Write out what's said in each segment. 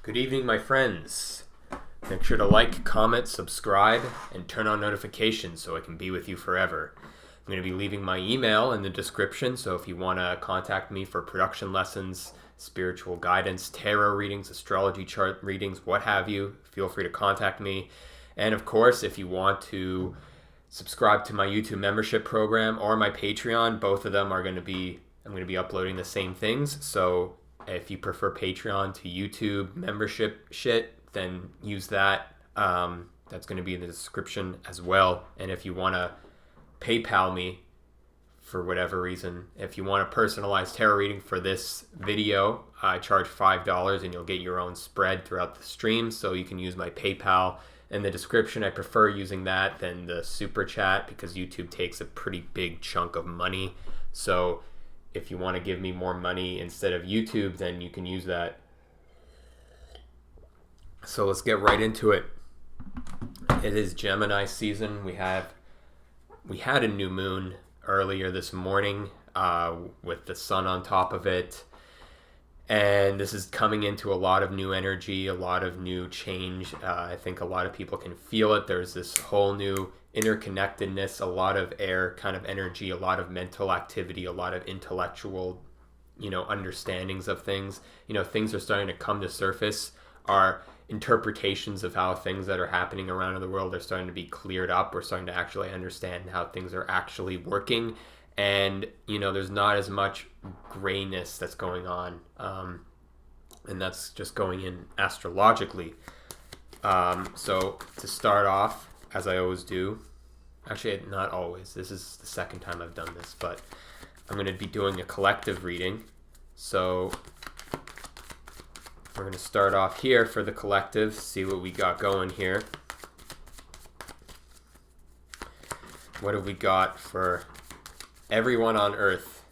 Good evening, my friends. Make sure to like, comment, subscribe, and turn on notifications so I can be with you forever. I'm going to be leaving my email in the description, so if you want to contact me for production lessons, spiritual guidance, tarot readings, astrology chart readings, what have you, feel free to contact me. And of course, if you want to subscribe to my YouTube membership program or my Patreon, both of them I'm going to be uploading the same things. So if you prefer Patreon to YouTube membership shit, then use that. That's going to be in the description as well. And if you want to PayPal me for whatever reason, if you want a personalized tarot reading for this video, I charge $5 and you'll get your own spread throughout the stream. So you can use my PayPal in the description. I prefer using that than the super chat because YouTube takes a pretty big chunk of money. So if you want to give me more money instead of YouTube, then you can use that. So let's get right into it. It is Gemini season. We had a new moon earlier this morning with the sun on top of it. And this is coming into a lot of new energy, a lot of new change. I think a lot of people can feel it. There's this whole new interconnectedness, a lot of air kind of energy, a lot of mental activity, a lot of intellectual, understandings of things. Things are starting to come to surface. Our interpretations of how things that are happening around the world are starting to be cleared up. We're starting to actually understand how things are actually working. And, there's not as much grayness that's going on. And that's just going in astrologically. So to start off, as I always do, actually not always, this is the second time I've done this, but I'm going to be doing a collective reading. So we're going to start off here for the collective, see what we got going here. What have we got for everyone on Earth?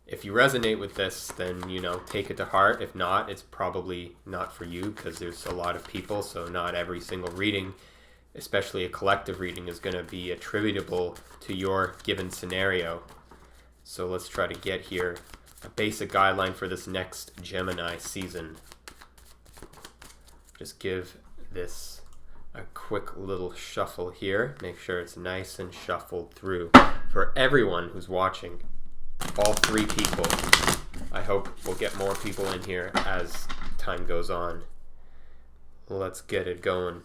If you resonate with this, then, take it to heart. If not, it's probably not for you because there's a lot of people, so not every single reading, especially a collective reading, is going to be attributable to your given scenario. So let's try to get here a basic guideline for this next Gemini season. Just give this a quick little shuffle here. Make sure it's nice and shuffled through for everyone who's watching. All three people. I hope we'll get more people in here as time goes on. Let's get it going.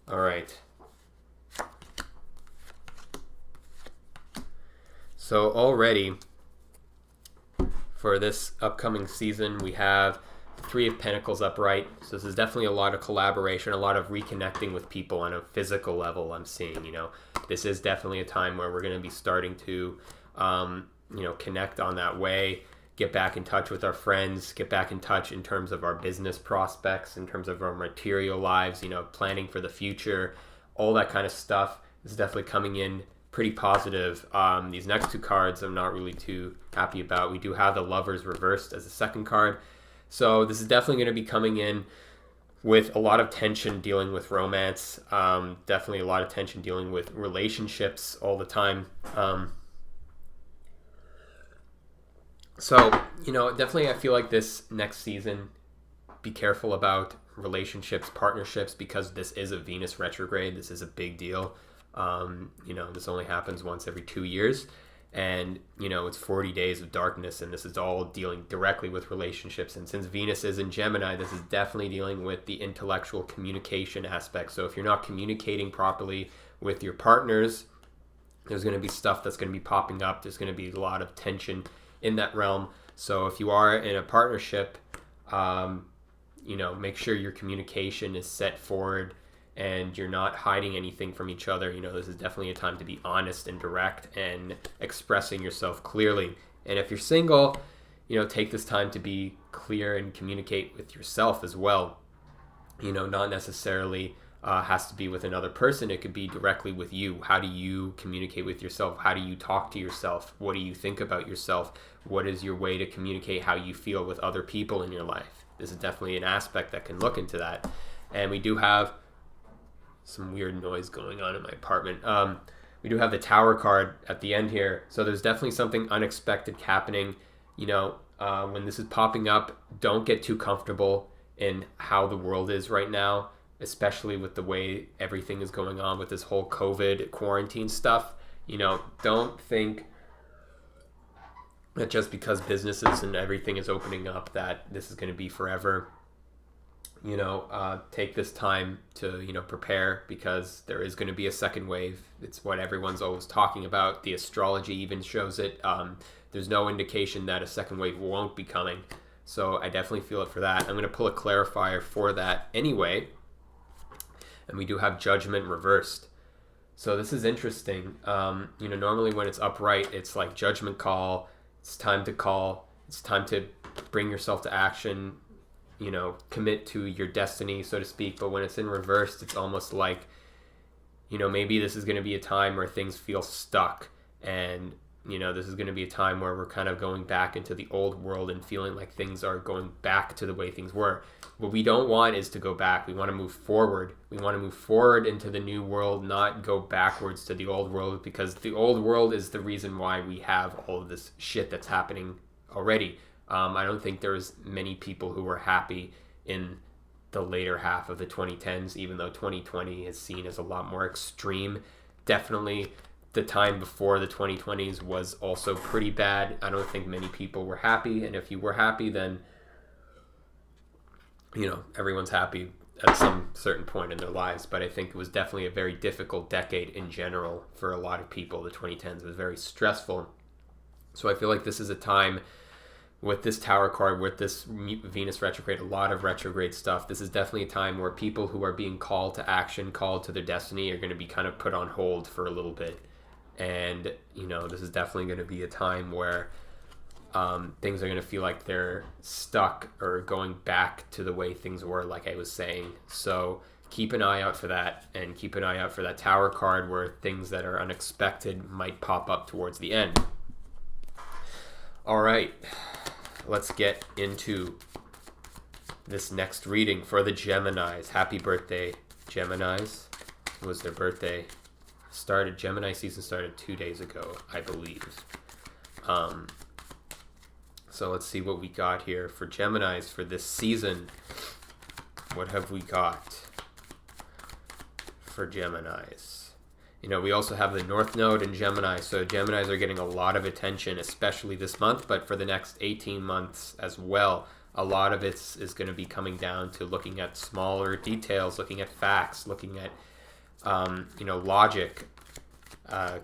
All right. So already for this upcoming season, we have the Three of Pentacles upright. So this is definitely a lot of collaboration, a lot of reconnecting with people on a physical level. I'm seeing, this is definitely a time where we're going to be starting to, connect on that way, get back in touch with our friends, get back in touch in terms of our business prospects, in terms of our material lives, planning for the future, all that kind of stuff is definitely coming in pretty positive. These next two cards I'm not really too happy about. We do have the Lovers reversed as a second card. So this is definitely going to be coming in with a lot of tension dealing with romance. Definitely a lot of tension dealing with relationships all the time. So, definitely I feel like this next season, be careful about relationships, partnerships, because this is a Venus retrograde. This is a big deal. This only happens once every 2 years. And, it's 40 days of darkness, and this is all dealing directly with relationships. And since Venus is in Gemini, this is definitely dealing with the intellectual communication aspect. So if you're not communicating properly with your partners, there's going to be stuff that's going to be popping up. There's going to be a lot of tension in that realm. So if you are in a partnership, make sure your communication is set forward and you're not hiding anything from each other. This is definitely a time to be honest and direct and expressing yourself clearly. And if you're single, take this time to be clear and communicate with yourself as well. Not necessarily has to be with another person. It could be directly with you. How do you communicate with yourself? How do you talk to yourself? What do you think about yourself? What is your way to communicate how you feel with other people in your life? This is definitely an aspect that can look into that. And we do have some weird noise going on in my apartment. We do have the Tower card at the end here, so there's definitely something unexpected happening. When this is popping up, don't get too comfortable in how the world is right now, especially with the way everything is going on with this whole COVID quarantine stuff. Don't think that just because businesses and everything is opening up that this is going to be forever. Take this time to, prepare, because there is going to be a second wave. It's what everyone's always talking about. The astrology even shows it. There's no indication that a second wave won't be coming. So I definitely feel it for that. I'm going to pull a clarifier for that anyway. And we do have Judgment reversed. So this is interesting. Normally when it's upright, it's like judgment call. It's time to call. It's time to bring yourself to action, commit to your destiny, so to speak. But when it's in reverse, it's almost like, maybe this is going to be a time where things feel stuck. And, this is going to be a time where we're kind of going back into the old world and feeling like things are going back to the way things were. What we don't want is to go back. We want to move forward. We want to move forward into the new world, not go backwards to the old world, because the old world is the reason why we have all of this shit that's happening already. I don't think there's many people who were happy in the later half of the 2010s, even though 2020 is seen as a lot more extreme. Definitely the time before the 2020s was also pretty bad. I don't think many people were happy, and if you were happy, then everyone's happy at some certain point in their lives. But I think it was definitely a very difficult decade in general for a lot of people. The 2010s was very stressful. So I feel like this is a time with this Tower card, with this Venus retrograde, a lot of retrograde stuff. This is definitely a time where people who are being called to action, called to their destiny, are going to be kind of put on hold for a little bit. And, this is definitely going to be a time where things are going to feel like they're stuck or going back to the way things were, like I was saying. So keep an eye out for that, and keep an eye out for that Tower card where things that are unexpected might pop up towards the end. All right, let's get into this next reading for the Geminis. Happy birthday, Geminis. It was their birthday. Gemini season started 2 days ago, I believe. So let's see what we got here for Geminis for this season. What have we got for Geminis? We also have the North Node in Gemini, so Geminis are getting a lot of attention, especially this month, but for the next 18 months as well. A lot of it is going to be coming down to looking at smaller details, looking at facts, looking at, logic,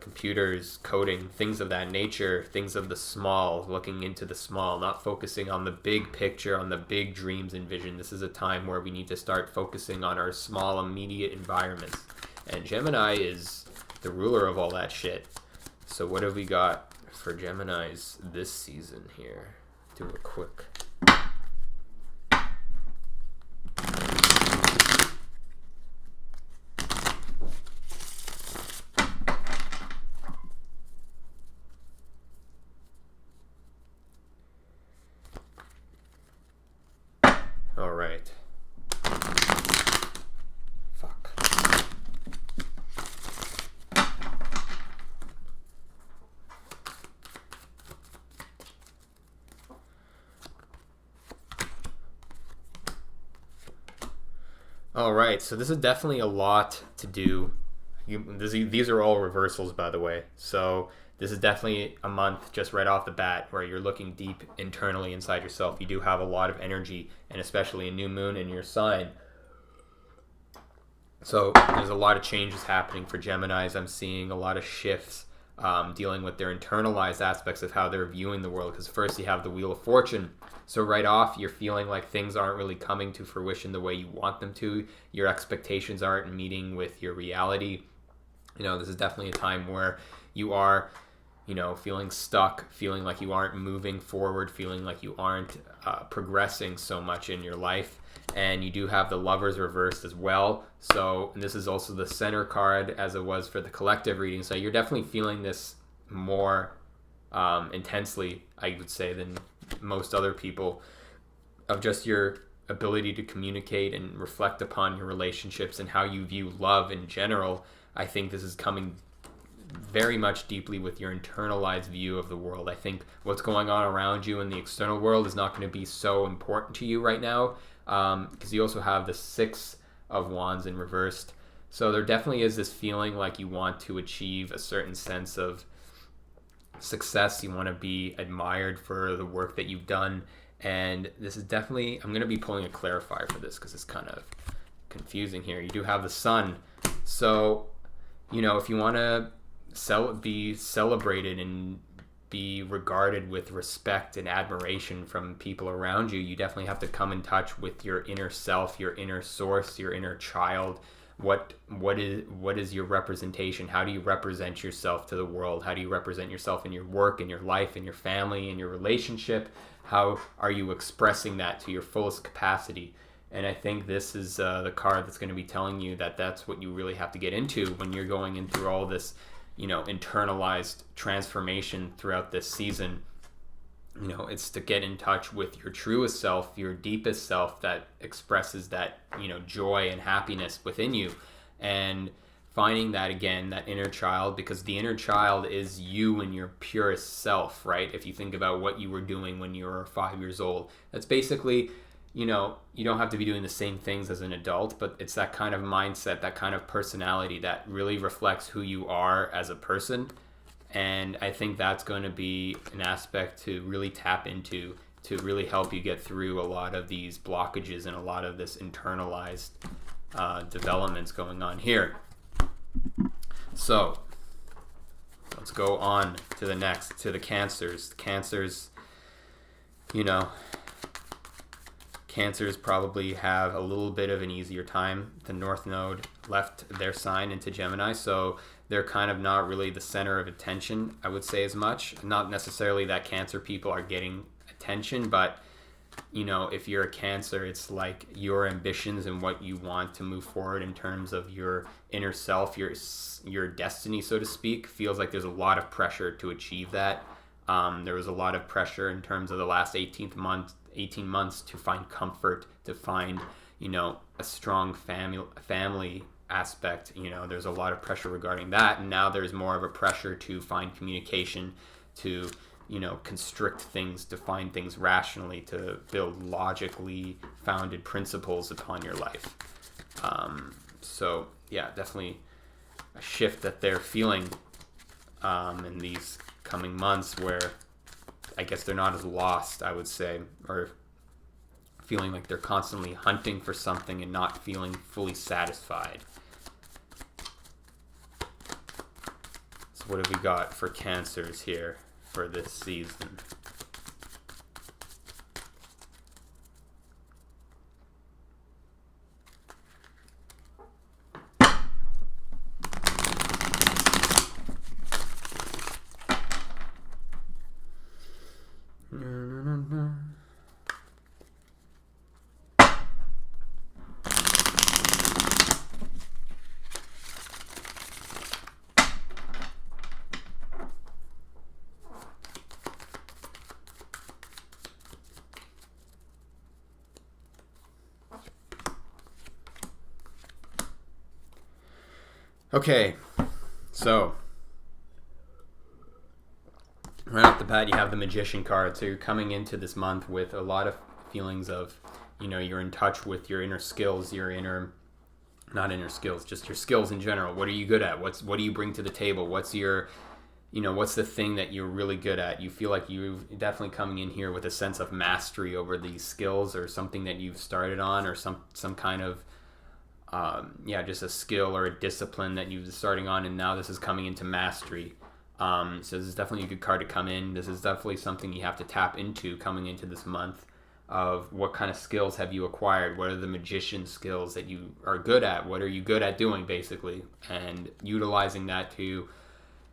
computers, coding, things of that nature, things of the small, looking into the small, not focusing on the big picture, on the big dreams and vision. This is a time where we need to start focusing on our small, immediate environments. And Gemini is the ruler of all that shit. So what have we got for Geminis this season here? Do a quick... All right. Fuck. All right, so this is definitely a lot to do. These are all reversals, by the way. So this is definitely a month just right off the bat where you're looking deep internally inside yourself. You do have a lot of energy, and especially a new moon in your sign. So there's a lot of changes happening for Geminis. I'm seeing a lot of shifts dealing with their internalized aspects of how they're viewing the world. Because first you have the Wheel of Fortune. So right off, you're feeling like things aren't really coming to fruition the way you want them to. Your expectations aren't meeting with your reality. This is definitely a time where you are, feeling stuck, feeling like you aren't moving forward, feeling like you aren't progressing so much in your life. And you do have the Lovers reversed as well. So this is also the center card as it was for the collective reading. So you're definitely feeling this more intensely, I would say, than most other people, of just your ability to communicate and reflect upon your relationships and how you view love in general. I think this is coming very much deeply with your internalized view of the world. I think what's going on around you in the external world is not going to be so important to you right now, because you also have the Six of Wands in reversed. So there definitely is this feeling like you want to achieve a certain sense of success. You want to be admired for the work that you've done. And this is definitely, I'm going to be pulling a clarifier for this because it's kind of confusing here. You do have the Sun. So, if you want to be celebrated and be regarded with respect and admiration from people around you, you definitely have to come in touch with your inner self, your inner source, your inner child. What is your representation? How do you represent yourself to the world? How do you represent yourself in your work, in your life, in your family, in your relationship? How are you expressing that to your fullest capacity? And I think this is the card that's going to be telling you that that's what you really have to get into when you're going in through all this, internalized transformation throughout this season. It's to get in touch with your truest self, your deepest self that expresses that, joy and happiness within you, and finding that, again, that inner child, because the inner child is you and your purest self, right? If you think about what you were doing when you were 5 years old, that's basically, you don't have to be doing the same things as an adult, but it's that kind of mindset, that kind of personality that really reflects who you are as a person. And I think that's going to be an aspect to really tap into, to really help you get through a lot of these blockages and a lot of this internalized developments going on here. So let's go on to the next, to the Cancers. Cancers, Cancers probably have a little bit of an easier time. The North Node left their sign into Gemini, so they're kind of not really the center of attention, I would say, as much. Not necessarily that Cancer people are getting attention, but if you're a Cancer, it's like your ambitions and what you want to move forward in terms of your inner self, your destiny, so to speak, feels like there's a lot of pressure to achieve that. There was a lot of pressure in terms of the last 18 months to find comfort, to find, a strong family aspect. There's a lot of pressure regarding that, and now there's more of a pressure to find communication, to constrict things, to find things rationally, to build logically founded principles upon your life. So yeah, definitely a shift that they're feeling in these coming months, where I guess they're not as lost, I would say, or feeling like they're constantly hunting for something and not feeling fully satisfied. So what have we got for Cancers here for this season? Okay, so right off the bat, you have the Magician card. So you're coming into this month with a lot of feelings of, you're in touch with your inner skills, not inner skills, just your skills in general. What are you good at? What do you bring to the table? What's your, what's the thing that you're really good at? You feel like you're definitely coming in here with a sense of mastery over these skills, or something that you've started on, or some kind of just a skill or a discipline that you're starting on, and now this is coming into mastery. So this is definitely a good card to come in. This is definitely something you have to tap into coming into this month, of what kind of skills have you acquired? What are the magician skills that you are good at? What are you good at doing, basically? And utilizing that to,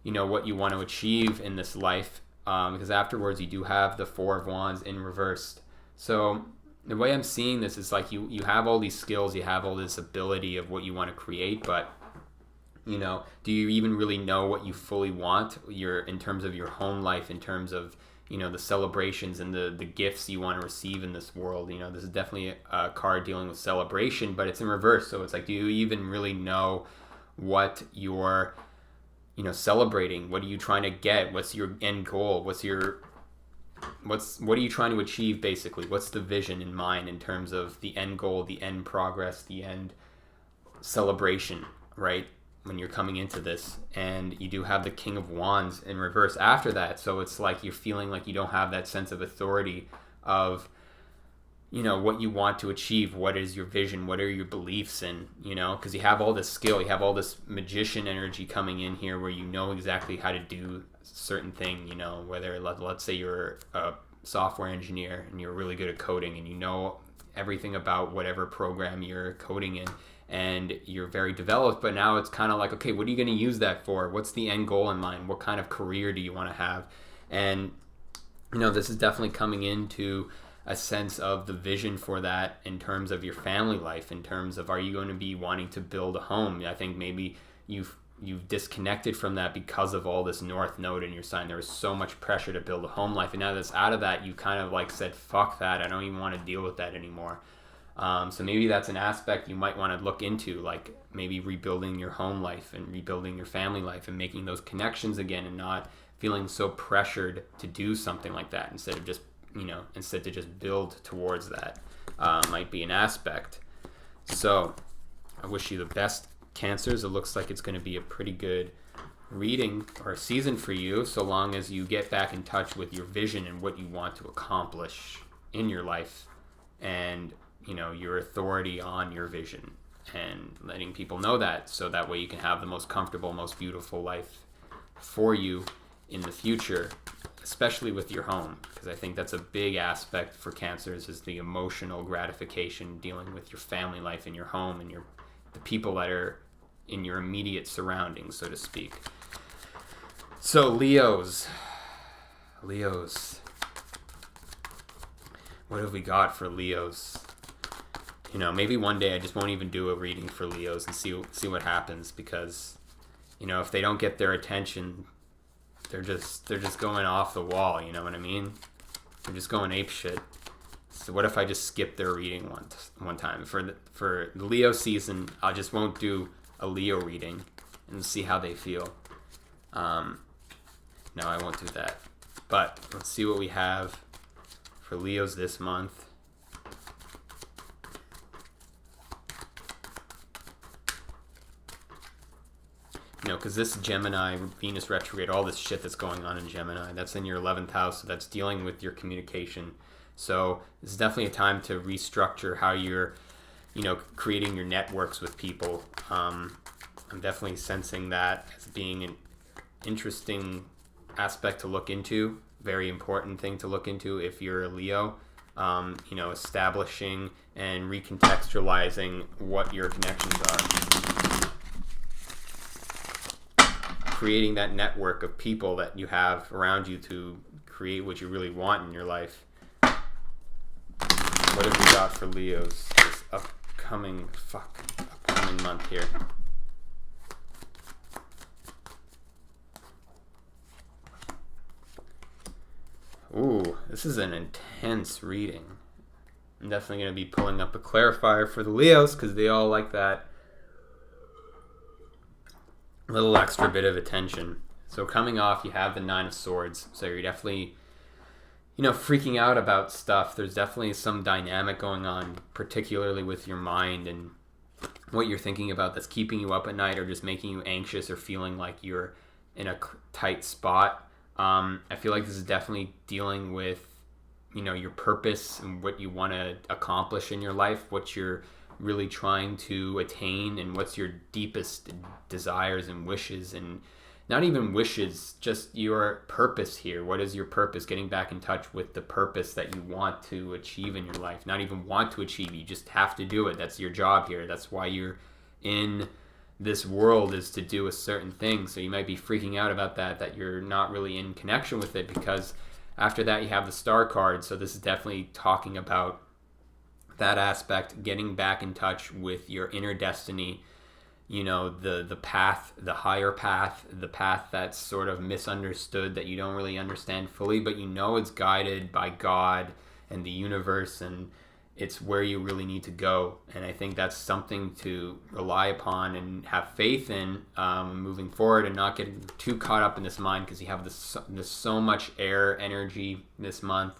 what you want to achieve in this life. Because afterwards you do have the Four of Wands in reversed. So the way I'm seeing this is like you have all these skills, you have all this ability of what you want to create, but do you even really know what you fully want? In terms of your home life, in terms of the celebrations and the gifts you want to receive in this world. This is definitely a card dealing with celebration, but it's in reverse. So it's like, do you even really know what you're celebrating? What are you trying to get? What's your end goal? What are you trying to achieve, basically? What's the vision in mind in terms of the end goal, the end progress, the end celebration, right? When you're coming into this, and you do have the King of Wands in reverse after that. So it's like you're feeling like you don't have that sense of authority of, what you want to achieve. What is your vision? What are your beliefs in, because you have all this skill, you have all this magician energy coming in here where you know exactly how to do a certain thing, whether let's say you're a software engineer and you're really good at coding and you know everything about whatever program you're coding in, and you're very developed, but now it's kind of like, okay, what are you going to use that for? What's the end goal in mind? What kind of career do you want to have? And, this is definitely coming into a sense of the vision for that in terms of your family life, in terms of, are you going to be wanting to build a home? I think maybe you've disconnected from that because of all this North Node in your sign. There was so much pressure to build a home life, and now that's out of that, you kind of like said, fuck that, I don't even want to deal with that anymore. So maybe that's an aspect you might want to look into, like maybe rebuilding your home life and rebuilding your family life and making those connections again, and not feeling so pressured to do something like that instead to just build towards that. Might be an aspect. So I wish you the best, Cancers. It looks like it's going to be a pretty good reading or season for you, so long as you get back in touch with your vision and what you want to accomplish in your life, and your authority on your vision, and letting people know that, so that way you can have the most comfortable, most beautiful life for you in the future, especially with your home, because I think that's a big aspect for Cancers, is the emotional gratification dealing with your family life and your home and the people that are in your immediate surroundings, so to speak. So Leos, what have we got for Leos? Maybe one day I just won't even do a reading for Leos and see what happens, because if they don't get their attention, they're just going off the wall, you know what I mean? They're just going ape shit. So what if I just skip their reading one time? For the Leo season, I just won't do a Leo reading and see how they feel. No, I won't do that. But let's see what we have for Leos this month. Because this Gemini, Venus retrograde, all this shit that's going on in Gemini, that's in your 11th house, so that's dealing with your communication. So this is definitely a time to restructure how you're, creating your networks with people. I'm definitely sensing that as being an interesting aspect to look into, very important thing to look into if you're a Leo. Establishing and recontextualizing what your connections are. Creating that network of people that you have around you to create what you really want in your life. What have we got for Leos this upcoming month here? Ooh, this is an intense reading. I'm definitely going to be pulling up a clarifier for the Leos, because they all like that little extra bit of attention. So coming off, you have the Nine of Swords. So you're definitely, freaking out about stuff. There's definitely some dynamic going on, particularly with your mind and what you're thinking about, that's keeping you up at night or just making you anxious or feeling like you're in a tight spot. I feel like this is definitely dealing with, your purpose and what you want to accomplish in your life, what you're really trying to attain, and what's your deepest desires and wishes, and not even wishes, just your purpose here. What is your purpose? Getting back in touch with the purpose that you want to achieve in your life. Not even want to achieve, you just have to do it. That's your job here. That's why you're in this world, is to do a certain thing. So you might be freaking out about that you're not really in connection with it, because after that you have the Star card. So this is definitely talking about that aspect, getting back in touch with your inner destiny the path, the higher path, the path that's sort of misunderstood, that you don't really understand fully, but it's guided by God and the universe, and it's where you really need to go. And I think that's something to rely upon and have faith in, moving forward, and not getting too caught up in this mind, because you have this so much air energy this month.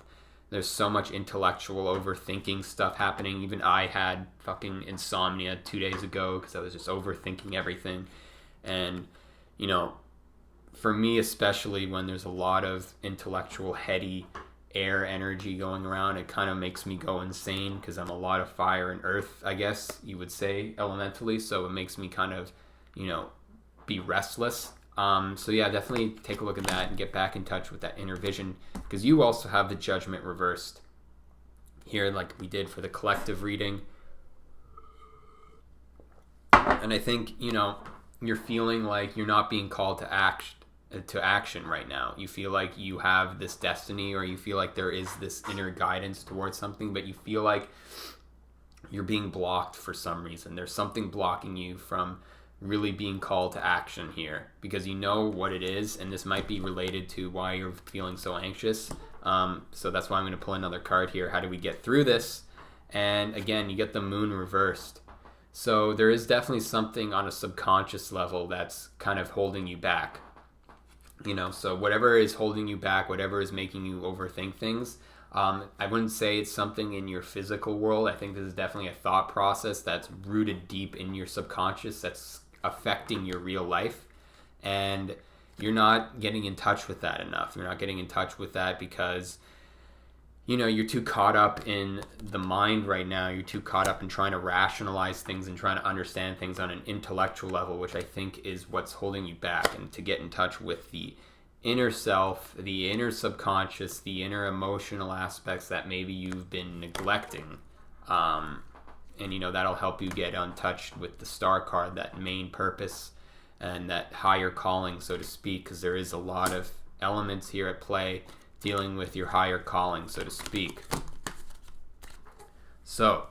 There's so much intellectual overthinking stuff happening. Even I had fucking insomnia 2 days ago because I was just overthinking everything. And, for me especially, when there's a lot of intellectual, heady air energy going around, it kind of makes me go insane, because I'm a lot of fire and earth, I guess you would say, elementally. So it makes me kind of, be restless. So yeah, definitely take a look at that and get back in touch with that inner vision, because you also have the judgment reversed here, like we did for the collective reading. And I think, you're feeling like you're not being called to action right now. You feel like you have this destiny, or you feel like there is this inner guidance towards something, but you feel like you're being blocked for some reason. There's something blocking you from really being called to action here, because you know what it is, and this might be related to why you're feeling so anxious. So that's why I'm going to pull another card here. How do we get through this? And again, you get the moon reversed. So there is definitely something on a subconscious level that's kind of holding you back. So whatever is holding you back, whatever is making you overthink things, I wouldn't say it's something in your physical world. I think this is definitely a thought process that's rooted deep in your subconscious, that's affecting your real life, and you're not getting in touch with that enough. You're not getting in touch with that because you're too caught up in the mind right now. You're too caught up in trying to rationalize things and trying to understand things on an intellectual level, which I think is what's holding you back. And to get in touch with the inner self, the inner subconscious, the inner emotional aspects that maybe you've been neglecting, and that'll help you get in touch with the star card, that main purpose and that higher calling, so to speak, because there is a lot of elements here at play dealing with your higher calling, so to speak. So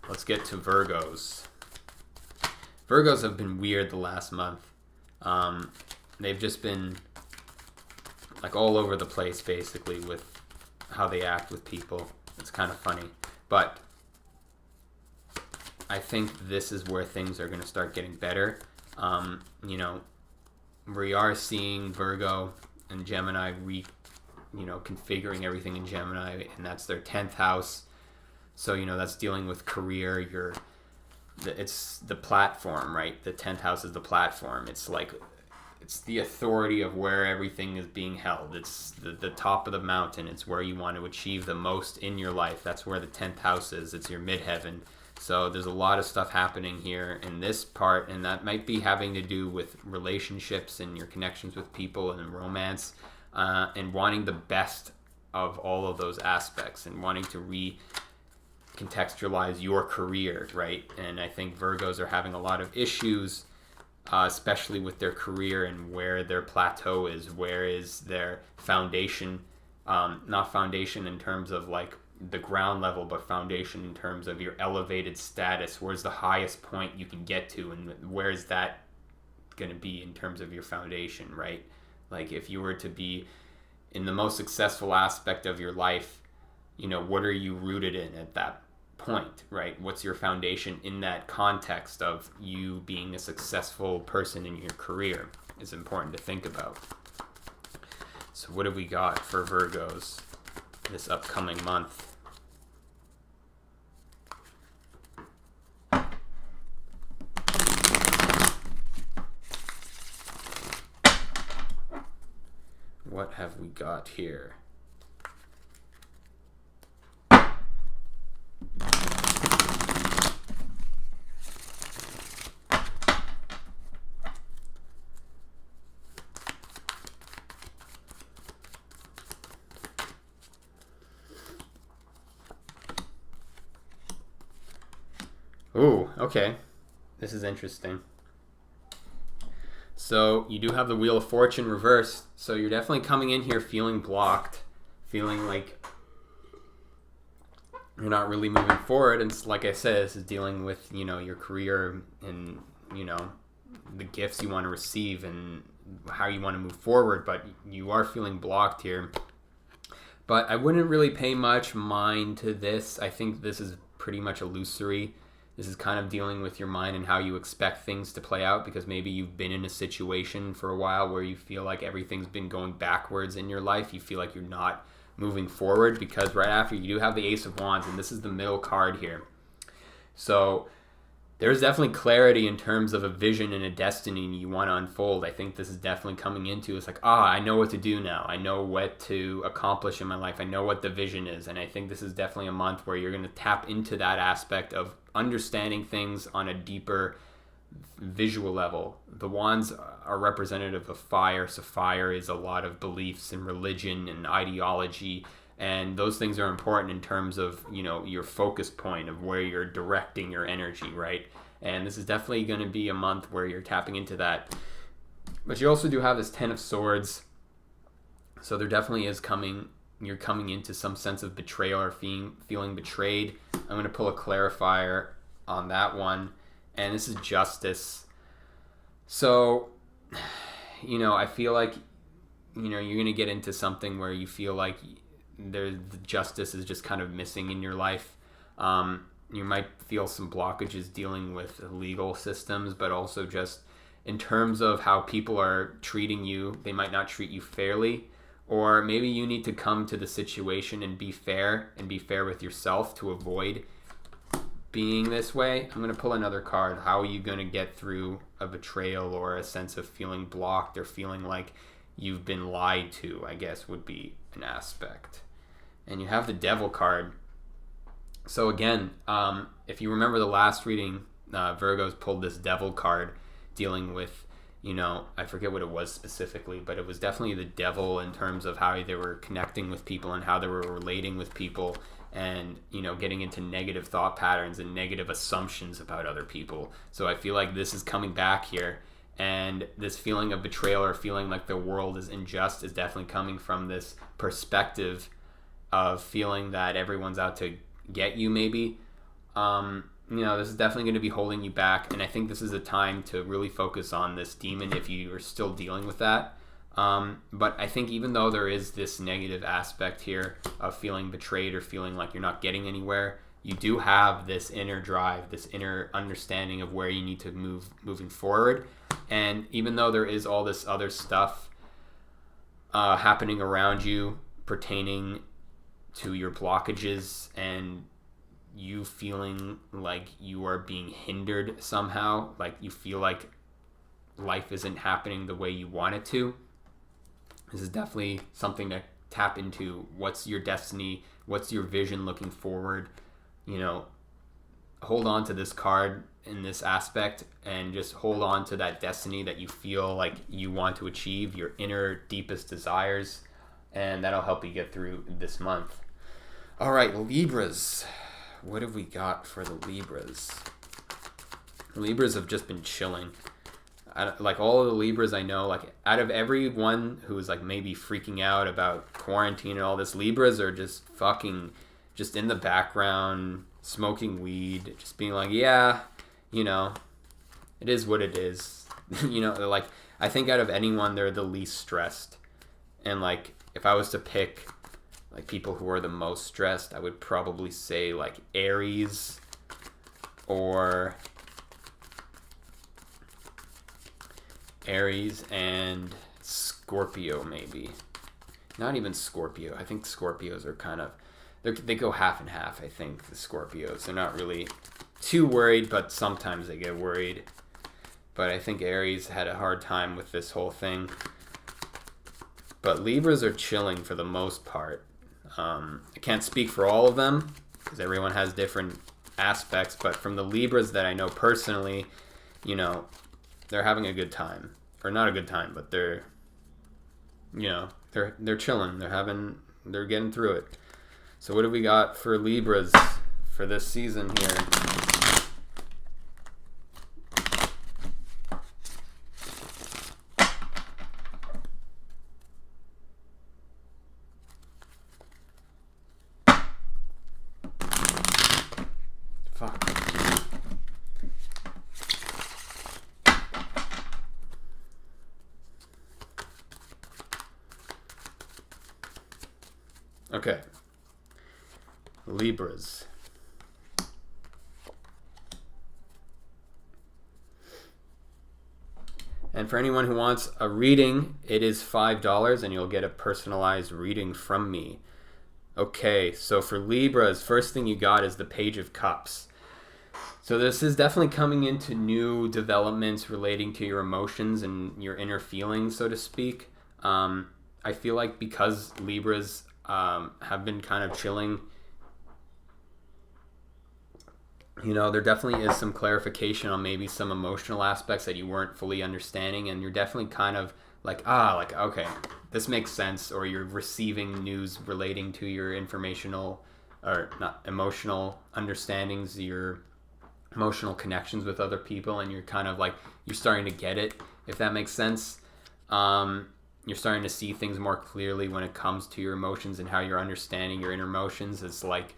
let's get to Virgos. Virgos have been weird the last month. They've just been like all over the place, basically, with how they act with people. It's kind of funny, but I think this is where things are going to start getting better. We are seeing Virgo and Gemini configuring everything in Gemini, and that's their 10th house. So, that's dealing with career. It's the platform, right? The 10th house is the platform. It's the authority of where everything is being held. It's the top of the mountain. It's where you want to achieve the most in your life. That's where the 10th house is. It's your midheaven. So there's a lot of stuff happening here in this part, and that might be having to do with relationships and your connections with people and romance, and wanting the best of all of those aspects, and wanting to recontextualize your career, right? And I think Virgos are having a lot of issues, especially with their career and where their plateau is. Where is their foundation? Not foundation in terms of like the ground level, but foundation in terms of your elevated status. Where's the highest point you can get to, and where is that going to be in terms of your foundation, right? Like if you were to be in the most successful aspect of your life, what are you rooted in at that point, right? What's your foundation in that context of you being a successful person in your career is important to think about. So what have we got for Virgos this upcoming month? What have we got here? Ooh, okay. This is interesting. So you do have the Wheel of Fortune reversed. So you're definitely coming in here feeling blocked, feeling like you're not really moving forward. And like I said, this is dealing with, your career and, the gifts you want to receive and how you want to move forward, but you are feeling blocked here. But I wouldn't really pay much mind to this. I think this is pretty much illusory. This is kind of dealing with your mind and how you expect things to play out, because maybe you've been in a situation for a while where you feel like everything's been going backwards in your life. You feel like you're not moving forward, because right after you do have the Ace of Wands, and this is the middle card here. So there's definitely clarity in terms of a vision and a destiny you want to unfold. I think this is definitely coming into, it's like, I know what to do now. I know what to accomplish in my life. I know what the vision is. And I think this is definitely a month where you're going to tap into that aspect of understanding things on a deeper visual level. The wands are representative of fire. So fire is a lot of beliefs and religion and ideology. And those things are important in terms of, your focus point of where you're directing your energy, right? And this is definitely going to be a month where you're tapping into that. But you also do have this Ten of Swords. So there definitely is you're coming into some sense of betrayal or feeling betrayed. I'm going to pull a clarifier on that one. And this is Justice. So, I feel like, you're going to get into something where you feel like the justice is just kind of missing in your life. You might feel some blockages dealing with legal systems, but also just in terms of how people are treating you. They might not treat you fairly, or maybe you need to come to the situation and be fair with yourself to avoid being this way. I'm going to pull another card. How are you going to get through a betrayal or a sense of feeling blocked or feeling like you've been lied to, I guess, would be an aspect. And you have the Devil card. So again, if you remember the last reading, Virgos pulled this Devil card dealing with, I forget what it was specifically, but it was definitely the devil in terms of how they were connecting with people and how they were relating with people and, getting into negative thought patterns and negative assumptions about other people. So I feel like this is coming back here. And this feeling of betrayal or feeling like the world is unjust is definitely coming from this perspective of feeling that everyone's out to get you, maybe. This is definitely going to be holding you back. And I think this is a time to really focus on this demon if you are still dealing with that. But I think even though there is this negative aspect here of feeling betrayed or feeling like you're not getting anywhere, you do have this inner drive, this inner understanding of where you need to moving forward. And even though there is all this other stuff happening around you pertaining to your blockages and you feeling like you are being hindered somehow, like you feel like life isn't happening the way you want it to, this is definitely something to tap into. What's your destiny? What's your vision looking forward? Hold on to this card in this aspect and just hold on to that destiny that you feel like you want to achieve, your inner deepest desires, and that'll help you get through this month. All right, Libras. What have we got for the Libras? Libras have just been chilling. Like all of the Libras I know, like out of everyone who's like maybe freaking out about quarantine and all this, Libras are just just in the background, smoking weed, just being like, yeah, it is what it is. Like I think out of anyone, they're the least stressed. And like if I was to pick like people who are the most stressed, I would probably say like Aries and Scorpio, maybe. Not even Scorpio. I think Scorpios are kind of, they go half and half, I think, the Scorpios. They're not really too worried, but sometimes they get worried. But I think Aries had a hard time with this whole thing. But Libras are chilling for the most part. I can't speak for all of them because everyone has different aspects, but from the Libras that I know personally, they're having a good time. Or not a good time, but they're chilling. They're getting through it. So what do we got for Libras for this season here? Okay. Libras. And for anyone who wants a reading, it is $5 and you'll get a personalized reading from me. Okay, so for Libras, first thing you got is the Page of Cups. So this is definitely coming into new developments relating to your emotions and your inner feelings, so to speak. I feel like because Libras have been kind of chilling, you know, there definitely is some clarification on maybe some emotional aspects that you weren't fully understanding, and you're definitely kind of like, okay, this makes sense, or you're receiving news relating to your informational, or not emotional understandings, your emotional connections with other people, and you're kind of like, you're starting to get it, if that makes sense. You're starting to see things more clearly when it comes to your emotions and how you're understanding your inner emotions. It's like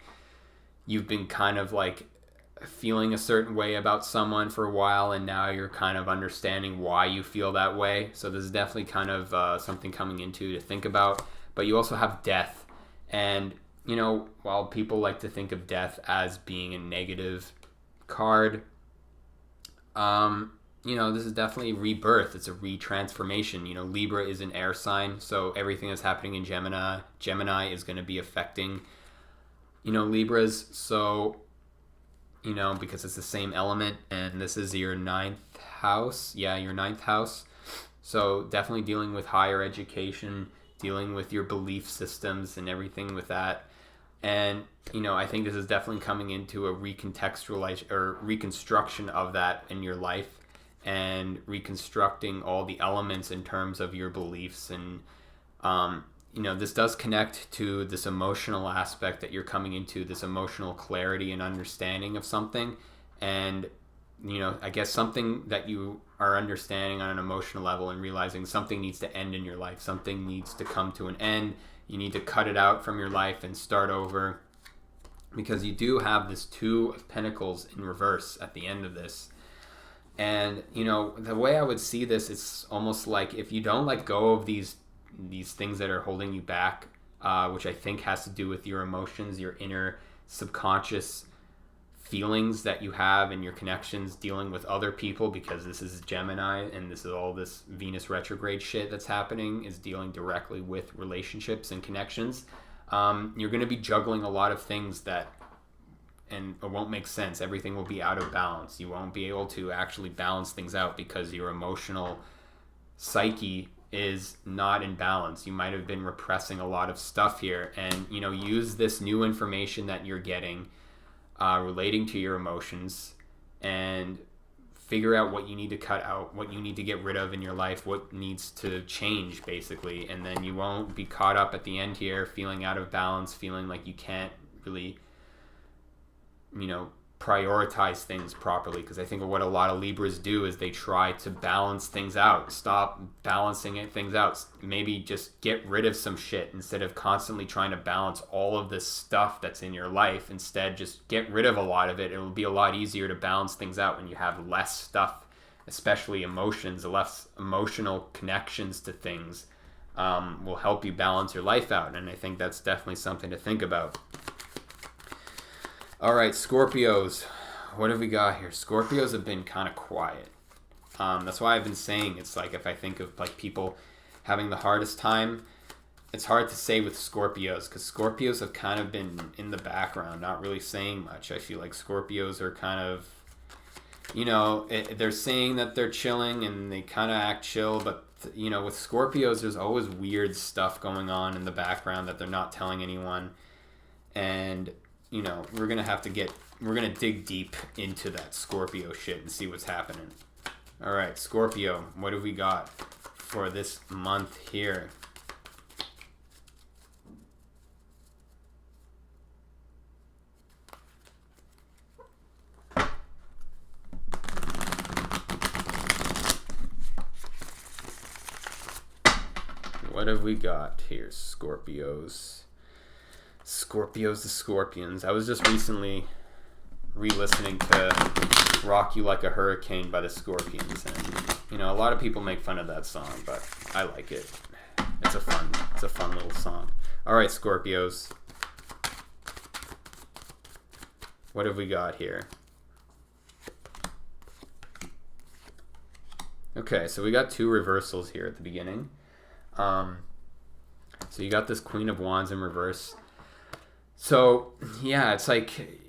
you've been kind of like feeling a certain way about someone for a while, and now you're kind of understanding why you feel that way. So this is definitely kind of something coming into to think about. But you also have death, and you know, while people like to think of death as being a negative card, you know, this is definitely rebirth. It's a retransformation. You know, Libra is an air sign, so everything that's happening in Gemini is going to be affecting, you know, Libras. So, you know, because it's the same element, and this is your 9th house. Yeah, your 9th house. So definitely dealing with higher education, dealing with your belief systems and everything with that. And, you know, I think this is definitely coming into a recontextualization or reconstruction of that in your life, and reconstructing all the elements in terms of your beliefs. And, you know, this does connect to this emotional aspect that you're coming into, this emotional clarity and understanding of something. And, you know, I guess something that you are understanding on an emotional level and realizing something needs to end in your life. Something needs to come to an end. You need to cut it out from your life and start over, because you do have this 2 of Pentacles in reverse at the end of this. And, you know, the way I would see this, it's almost like if you don't let go of these things that are holding you back, which I think has to do with your emotions, your inner subconscious feelings that you have, and your connections dealing with other people, because this is Gemini and this is all this Venus retrograde shit that's happening, is dealing directly with relationships and connections. You're going to be juggling a lot of things that, and it won't make sense. Everything will be out of balance. You won't be able to actually balance things out because your emotional psyche is not in balance. You might have been repressing a lot of stuff here, and, you know, use this new information that you're getting relating to your emotions, and figure out what you need to cut out, what you need to get rid of in your life, what needs to change, basically. And then you won't be caught up at the end here feeling out of balance, feeling like you can't really, you know, prioritize things properly. Because I think what a lot of Libras do is they try to balance things out. Stop balancing things out. Maybe just get rid of some shit instead of constantly trying to balance all of this stuff that's in your life. Instead, just get rid of a lot of it. It will be a lot easier to balance things out when you have less stuff, especially emotions. Less emotional connections to things will help you balance your life out. And I think that's definitely something to think about. All right, Scorpios. What have we got here? Scorpios have been kind of quiet. That's why I've been saying, it's like, if I think of like people having the hardest time, it's hard to say with Scorpios, because Scorpios have kind of been in the background, not really saying much. I feel like Scorpios are kind of, you know, they're saying that they're chilling and they kind of act chill, but, you know, with Scorpios, there's always weird stuff going on in the background that they're not telling anyone. And, you know, we're going to dig deep into that Scorpio shit and see what's happening. All right, Scorpio, what have we got for this month here? What have we got here, Scorpios? Scorpios the Scorpions. I was just recently re-listening to Rock You Like a Hurricane by the Scorpions, and, you know, a lot of people make fun of that song, but I like it. It's a fun little song. All right, Scorpios. What have we got here? Okay, so we got 2 reversals here at the beginning. So you got this Queen of Wands in reverse. So, yeah, it's like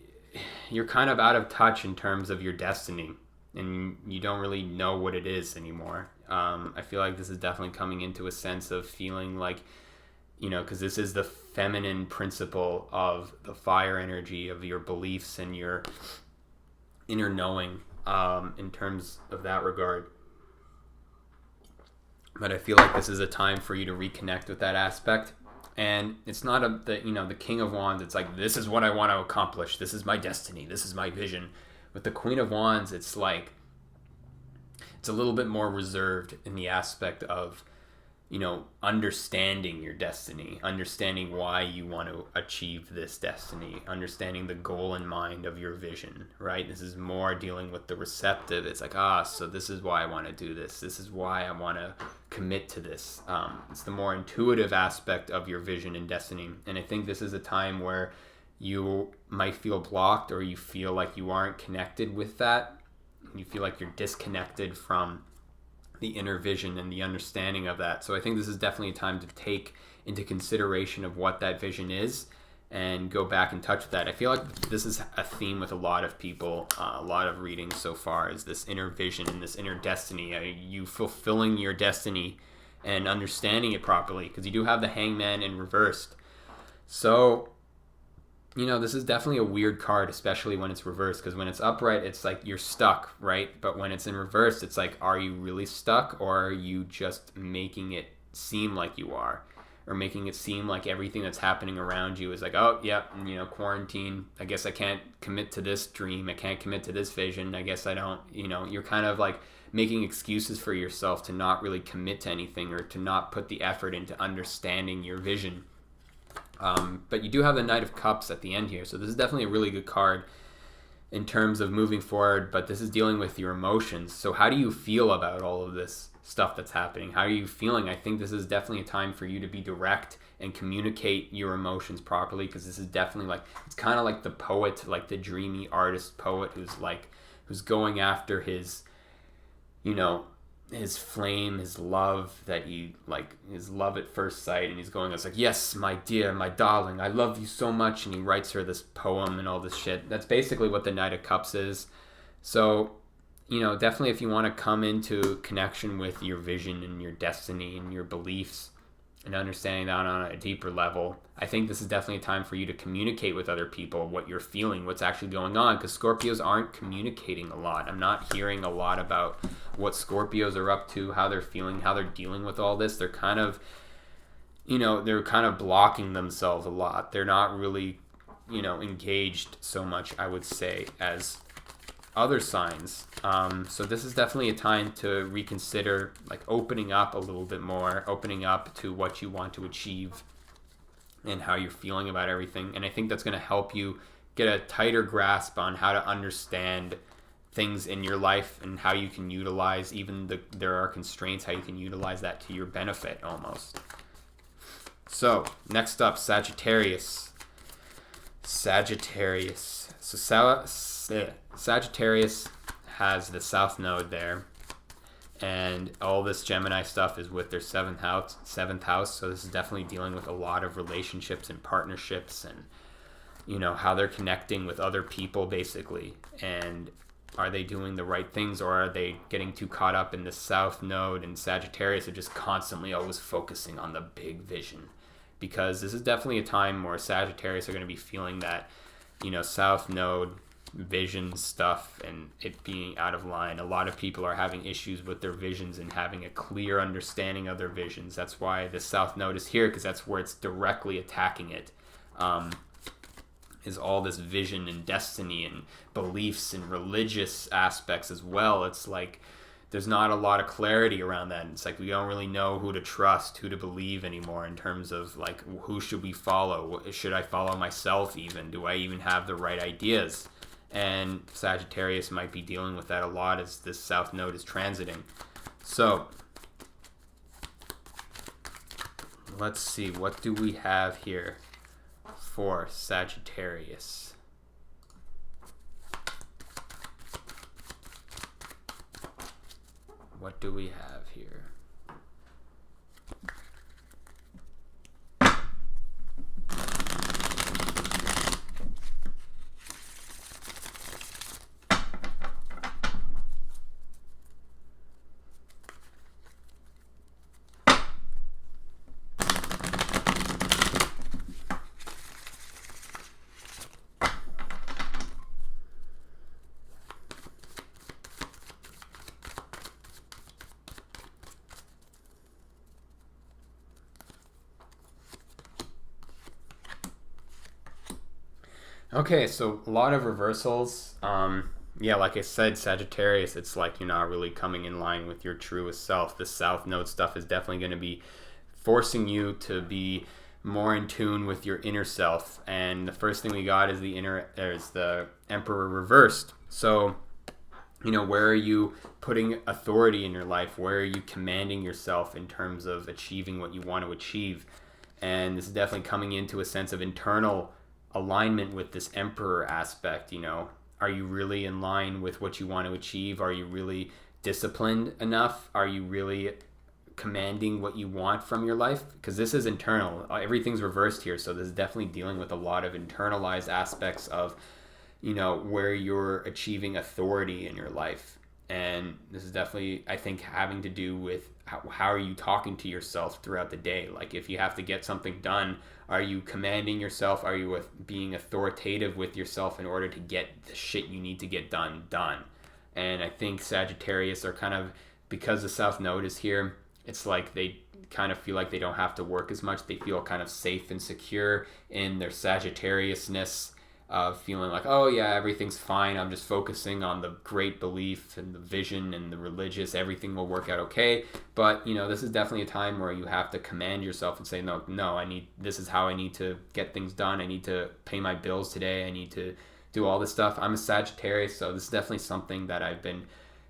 you're kind of out of touch in terms of your destiny, and you don't really know what it is anymore. I feel like this is definitely coming into a sense of feeling like, because this is the feminine principle of the fire energy of your beliefs and your inner knowing, in terms of that regard. But I feel like this is a time for you to reconnect with that aspect. And it's not the King of Wands. It's like, this is what I want to accomplish. This is my destiny. This is my vision. With the Queen of Wands, it's like, it's a little bit more reserved in the aspect of, understanding your destiny, understanding why you want to achieve this destiny, understanding the goal in mind of your vision, right? This is more dealing with the receptive. It's like, so this is why I want to do this. This is why I want to commit to this. It's the more intuitive aspect of your vision and destiny. And I think this is a time where you might feel blocked, or you feel like you aren't connected with that. You feel like you're disconnected from the inner vision and the understanding of that. So I think this is definitely a time to take into consideration of what that vision is and go back and touch with that. I feel like this is a theme with a lot of people, a lot of readings so far, is this inner vision and this inner destiny. You fulfilling your destiny and understanding it properly, because you do have the Hangman in reversed. So, this is definitely a weird card, especially when it's reversed, because when it's upright, it's like you're stuck, right? But when it's in reverse, it's like, are you really stuck, or are you just making it seem like you are? Or making it seem like everything that's happening around you is like, oh, yeah, quarantine. I guess I can't commit to this dream. I can't commit to this vision. I guess I don't, you're kind of like making excuses for yourself to not really commit to anything, or to not put the effort into understanding your vision. But you do have the Knight of Cups at the end here, so this is definitely a really good card in terms of moving forward, but this is dealing with your emotions. So how do you feel about all of this stuff that's happening? How are you feeling? I think this is definitely a time for you to be direct and communicate your emotions properly, because this is definitely like, it's kind of like the poet, like the dreamy artist poet who's going after his, his flame, his love, that he like, his love at first sight, and he's going, it's like, yes, my dear, my darling, I love you so much, and he writes her this poem and all this shit. That's basically what the Knight of Cups is. So, definitely if you want to come into connection with your vision and your destiny and your beliefs and understanding that on a deeper level, I think this is definitely a time for you to communicate with other people what you're feeling, what's actually going on, because Scorpios aren't communicating a lot. I'm not hearing a lot about what Scorpios are up to, how they're feeling, how they're dealing with all this. They're kind of, they're kind of blocking themselves a lot. They're not really, engaged so much, I would say, as other signs. So this is definitely a time to reconsider, like opening up a little bit more, opening up to what you want to achieve and how you're feeling about everything. And I think that's going to help you get a tighter grasp on how to understand things in your life and how you can utilize, there are constraints, how you can utilize that to your benefit almost. So next up, Sagittarius. So Sagittarius has the South Node there, and all this Gemini stuff is with their seventh house. So this is definitely dealing with a lot of relationships and partnerships, and how they're connecting with other people basically, and are they doing the right things, or are they getting too caught up in the South Node? And Sagittarius are just constantly always focusing on the big vision, because this is definitely a time where Sagittarius are going to be feeling that South Node vision stuff and it being out of line. A lot of people are having issues with their visions and having a clear understanding of their visions. That's why the South Node is here, because that's where it's directly attacking it, is all this vision and destiny and beliefs and religious aspects as well. It's like there's not a lot of clarity around that. It's like we don't really know who to trust, who to believe anymore, in terms of like, who should we follow? Should I follow myself even? Do I even have the right ideas? And Sagittarius might be dealing with that a lot as this South Node is transiting. So let's see, what do we have here for Sagittarius? What do we have here? Okay, so a lot of reversals. Yeah, like I said, Sagittarius, it's like you're not really coming in line with your truest self. The South Node stuff is definitely going to be forcing you to be more in tune with your inner self. And the first thing we got is the Emperor reversed. So, where are you putting authority in your life? Where are you commanding yourself in terms of achieving what you want to achieve? And this is definitely coming into a sense of internal alignment with this Emperor aspect. Are you really in line with what you want to achieve? Are you really disciplined enough? Are you really commanding what you want from your life? Because this is internal. Everything's reversed here, so this is definitely dealing with a lot of internalized aspects of where you're achieving authority in your life. And this is definitely, I think, having to do with how are you talking to yourself throughout the day. Like, if you have to get something done, are you commanding yourself? Are you being authoritative with yourself in order to get the shit you need to get done? And I think Sagittarius are kind of, because the South Node is here, it's like they kind of feel like they don't have to work as much. They feel kind of safe and secure in their Sagittariusness, of feeling like, oh yeah, everything's fine. I'm just focusing on the great belief and the vision and the religious. Everything will work out okay. But this is definitely a time where you have to command yourself and say, no, this is how I need to get things done. I need to pay my bills today. I need to do all this stuff. I'm a Sagittarius, so this is definitely something that I've been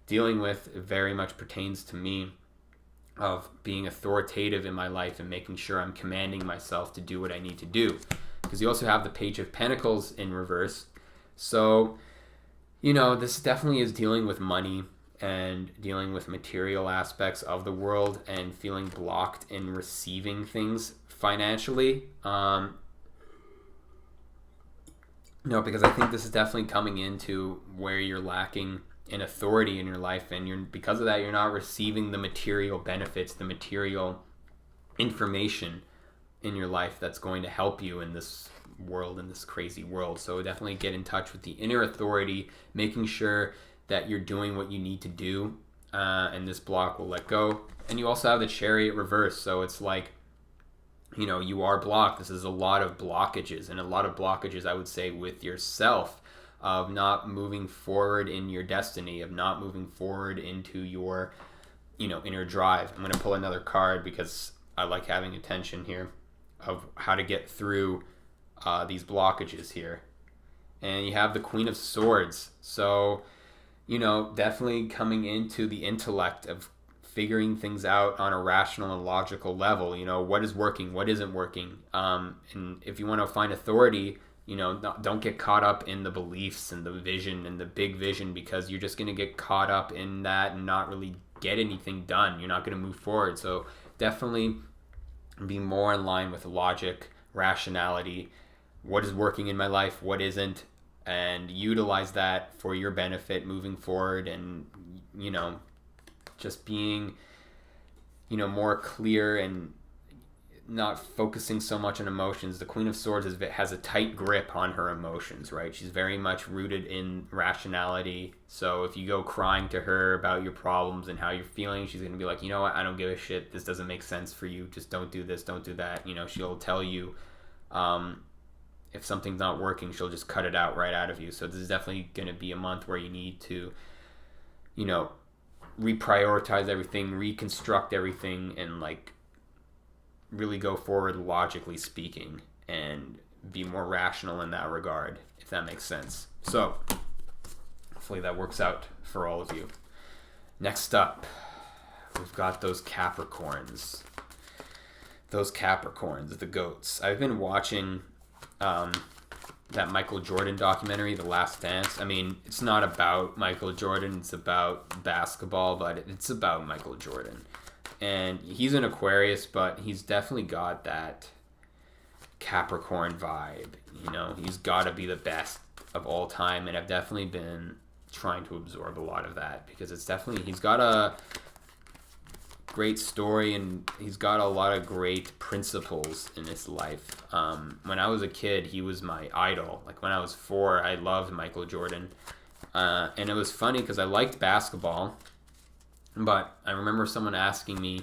dealing with. It very much pertains to me, of being authoritative in my life and making sure I'm commanding myself to do what I need to do. Because you also have the Page of Pentacles in reverse. So, this definitely is dealing with money and dealing with material aspects of the world and feeling blocked in receiving things financially. Because I think this is definitely coming into where you're lacking in authority in your life, and because of that, you're not receiving the material benefits, the material information in your life that's going to help you in this world, in this crazy world. So definitely get in touch with the inner authority, making sure that you're doing what you need to do, and this block will let go. And you also have the Chariot reverse, so it's like, you are blocked. This is a lot of blockages, and a lot of blockages, I would say, with yourself, of not moving forward in your destiny, of not moving forward into your inner drive. I'm going to pull another card because I like having attention here, of how to get through these blockages here. And you have the Queen of Swords. So, definitely coming into the intellect of figuring things out on a rational and logical level. What is working, what isn't working. And if you want to find authority, don't get caught up in the beliefs and the vision and the big vision, because you're just going to get caught up in that and not really get anything done. You're not going to move forward. So definitely be more in line with logic, rationality, what is working in my life, what isn't, and utilize that for your benefit moving forward. And just being more clear and not focusing so much on emotions. The Queen of Swords has a tight grip on her emotions, right? She's very much rooted in rationality. So if you go crying to her about your problems and how you're feeling, she's going to be like, you know what, I don't give a shit. This doesn't make sense for you. Just don't do this, don't do that. She'll tell you if something's not working, she'll just cut it out right out of you. So this is definitely going to be a month where you need to, reprioritize everything, reconstruct everything, and really go forward logically speaking and be more rational in that regard, if that makes sense. So hopefully that works out for all of you. Next up, we've got those Capricorns. those Capricorns, the goats. I've been watching that Michael Jordan documentary, The Last Dance. I mean, it's not about Michael Jordan, it's about basketball, but it's about Michael Jordan. And he's an Aquarius, but he's definitely got that Capricorn vibe. You know, he's got to be the best of all time, and I've definitely been trying to absorb a lot of that, because it's definitely, he's got a great story and he's got a lot of great principles in his life. When I was a kid, he was my idol. Like when I was 4, I loved Michael Jordan, and it was funny because I liked basketball, but I remember someone asking me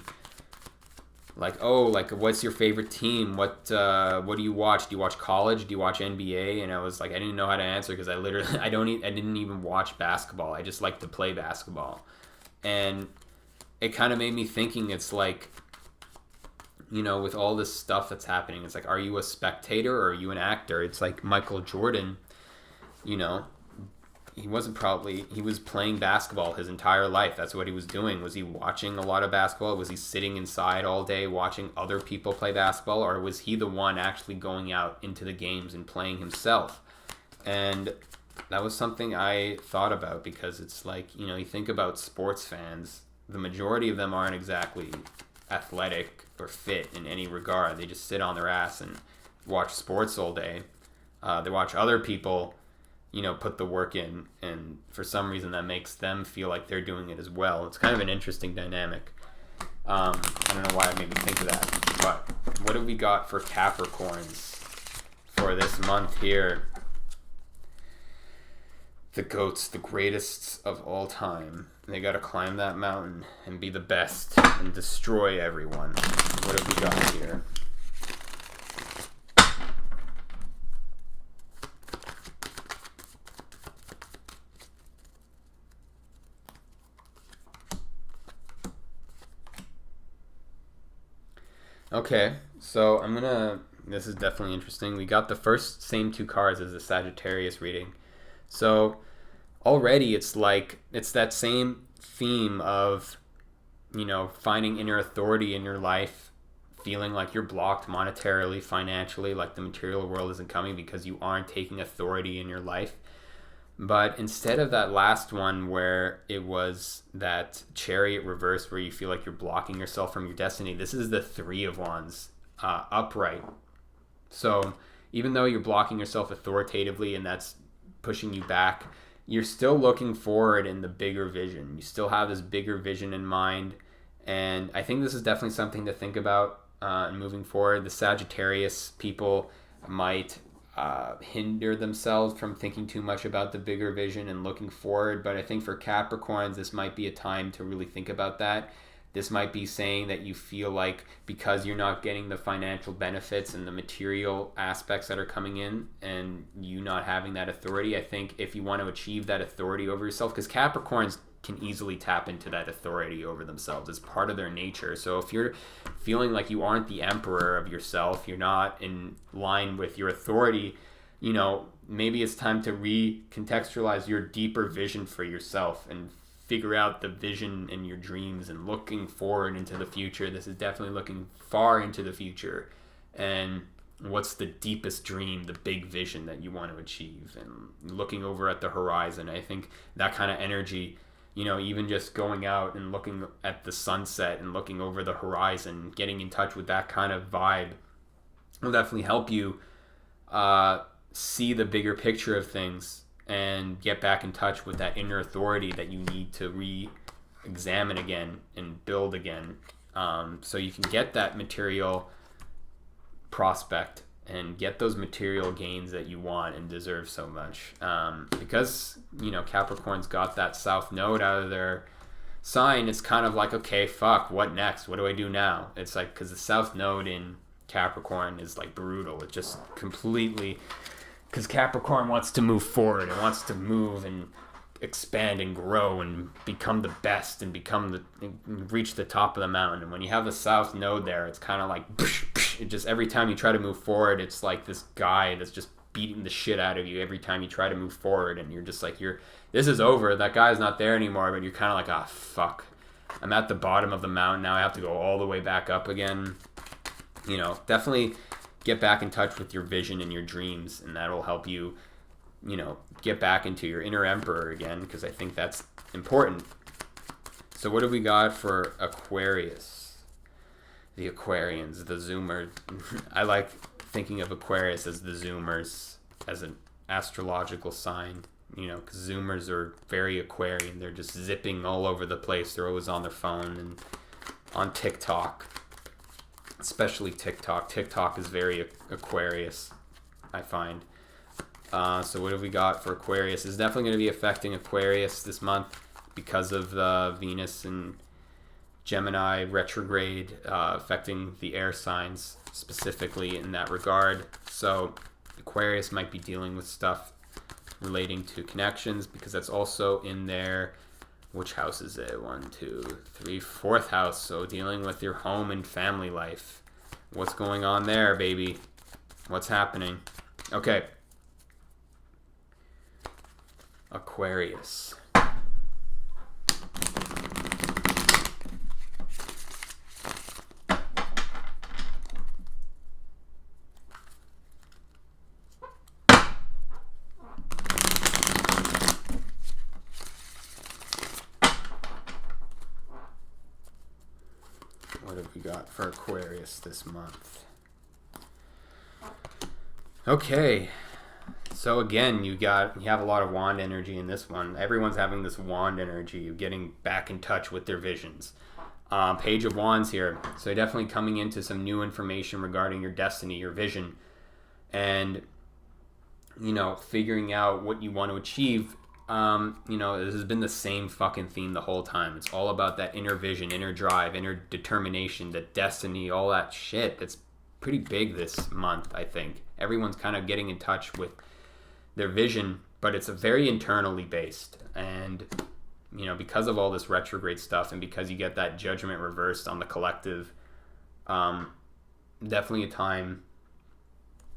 like, oh, like, what's your favorite team? What do you watch? Do you watch college? Do you watch NBA? And I was like, I didn't know how to answer, because I didn't even watch basketball. I just like to play basketball. And it kind of made me thinking, it's like, you know, with all this stuff that's happening, it's like, are you a spectator or are you an actor? It's like Michael Jordan, you know, he was playing basketball his entire life. That's what he was doing. Was he watching a lot of basketball? Was he sitting inside all day watching other people play basketball? Or was he the one actually going out into the games and playing himself? And that was something I thought about, because it's like, you know, you think about sports fans, the majority of them aren't exactly athletic or fit in any regard. They just sit on their ass and watch sports all day. They watch other people, you know, put the work in, and for some reason that makes them feel like they're doing it as well. It's kind of an interesting dynamic. I don't know why it made me think of that, but what have we got for Capricorns for this month here? The goats, the greatest of all time. They got to climb that mountain and be the best and destroy everyone. What have we got here? Okay, so this is definitely interesting. We got the same 2 cards as the Sagittarius reading. So already it's like, it's that same theme of, you know, finding inner authority in your life, feeling like you're blocked monetarily, financially, like the material world isn't coming because you aren't taking authority in your life. But instead of that last one where it was that Chariot reverse where you feel like you're blocking yourself from your destiny, this is the 3 of Wands upright. So even though you're blocking yourself authoritatively and that's pushing you back, you're still looking forward in the bigger vision. You still have this bigger vision in mind. And I think this is definitely something to think about moving forward. The Sagittarius people might hinder themselves from thinking too much about the bigger vision and looking forward. But I think for Capricorns, this might be a time to really think about that. This might be saying that you feel like because you're not getting the financial benefits and the material aspects that are coming in and you not having that authority, I think if you want to achieve that authority over yourself, because Capricorns can easily tap into that authority over themselves. It's part of their nature. So if you're feeling like you aren't the emperor of yourself, you're not in line with your authority, you know, maybe it's time to recontextualize your deeper vision for yourself and figure out the vision in your dreams and looking forward into the future. This is definitely looking far into the future. And what's the deepest dream, the big vision that you want to achieve, and looking over at the horizon. I think that kind of energy, you know, even just going out and looking at the sunset and looking over the horizon, getting in touch with that kind of vibe will definitely help you see the bigger picture of things and get back in touch with that inner authority that you need to re-examine again and build again, so you can get that material prospect and get those material gains that you want and deserve so much, because, you know, Capricorn's got that south node out of their sign. It's kind of like, okay, fuck, what next? What do I do now? It's like, because the south node in Capricorn is like brutal. It just completely, because Capricorn wants to move forward. It wants to move and expand and grow and become the best and reach the top of the mountain. And when you have the south node there, it's kind of like, it just, every time you try to move forward, it's like this guy that's just beating the shit out of you every time you try to move forward. And you're just like, this is over. That guy's not there anymore. But you're kind of like, ah, fuck. I'm at the bottom of the mountain now. I have to go all the way back up again. definitely get back in touch with your vision and your dreams, and that'll help you, get back into your inner emperor again, because I think that's important. So what do we got for Aquarius? The Aquarians, the Zoomers. I like thinking of Aquarius as the Zoomers, as an astrological sign, because Zoomers are very Aquarian. They're just zipping all over the place. They're always on their phone and on TikTok, especially TikTok. TikTok is very Aquarius, I find. So what have we got for Aquarius? It's definitely going to be affecting Aquarius this month because of Venus and Gemini retrograde, affecting the air signs specifically in that regard. So Aquarius might be dealing with stuff relating to connections, because that's also in their, which house is it? 1, 2, 3, 4th house. So dealing with your home and family life. What's going on there, baby? What's happening? Okay. Aquarius. What have we got for Aquarius this month? Okay. So again, you have a lot of wand energy in this one. Everyone's having this wand energy of getting back in touch with their visions. Page of Wands here. So definitely coming into some new information regarding your destiny, your vision, and figuring out what you want to achieve. This has been the same fucking theme the whole time. It's all about that inner vision, inner drive, inner determination, the destiny, all that shit. It's pretty big this month, I think. Everyone's kind of getting in touch with their vision, but it's a very internally based. And, because of all this retrograde stuff, and because you get that judgment reversed on the collective, definitely a time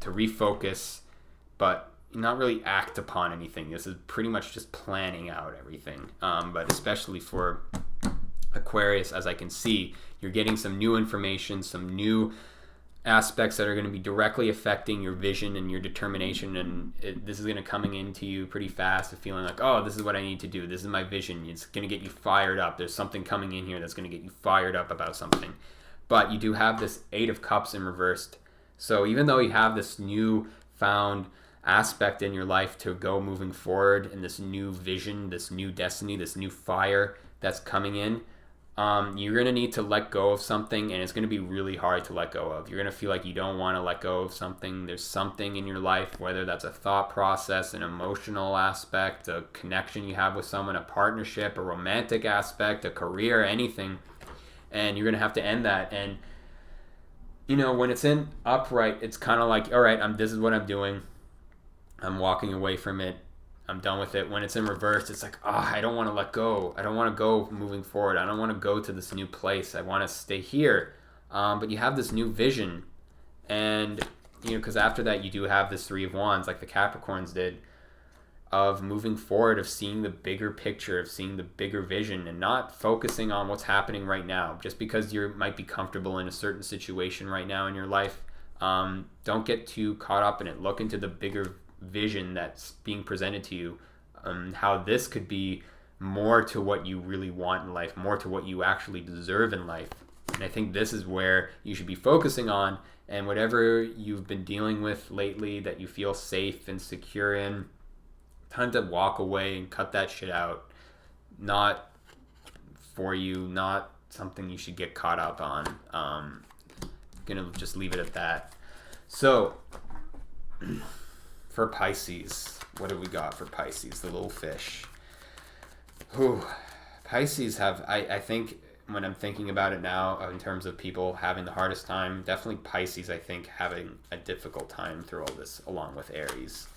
to refocus, but not really act upon anything. This is pretty much just planning out everything. But especially for Aquarius, as I can see, you're getting some new information, some new aspects that are going to be directly affecting your vision and your determination, and this is going to coming into you pretty fast, of feeling like, oh, this is what I need to do, this is my vision. It's going to get you fired up. There's something coming in here that's going to get you fired up about something. But you do have this 8 of Cups in reversed. So even though you have this new found aspect in your life to go moving forward, and this new vision, this new destiny, this new fire that's coming in, you're going to need to let go of something, and it's going to be really hard to let go of. You're going to feel like you don't want to let go of something. There's something in your life, whether that's a thought process, an emotional aspect, a connection you have with someone, a partnership, a romantic aspect, a career, anything, and you're going to have to end that. And when it's in upright, it's kind of like, all right, this is what I'm doing. I'm walking away from it. I'm done with it. When it's in reverse, it's like, I don't want to let go. I don't want to go moving forward. I don't want to go to this new place. I want to stay here. But you have this new vision. And, because after that, you do have this 3 of Wands, like the Capricorns did, of moving forward, of seeing the bigger picture, of seeing the bigger vision, and not focusing on what's happening right now. Just because you might be comfortable in a certain situation right now in your life, don't get too caught up in it. Look into the bigger vision that's being presented to you, how this could be more to what you really want in life, more to what you actually deserve in life. And I think this is where you should be focusing on, and whatever you've been dealing with lately that you feel safe and secure in, time to walk away and cut that shit out. Not for you, not something you should get caught up on. Gonna just leave it at that. So for Pisces, what have we got for Pisces? The little fish. Pisces have, I think, when I'm thinking about it now, in terms of people having the hardest time, definitely Pisces, I think, having a difficult time through all this, along with Aries.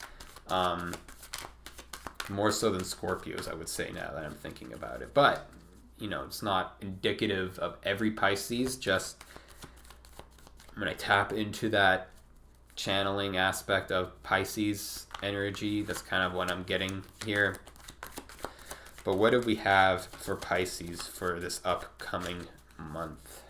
More so than Scorpios, I would say, now that I'm thinking about it. But, it's not indicative of every Pisces. Just when I tap into that channeling aspect of Pisces energy, that's kind of what I'm getting here. But what do we have for Pisces for this upcoming month?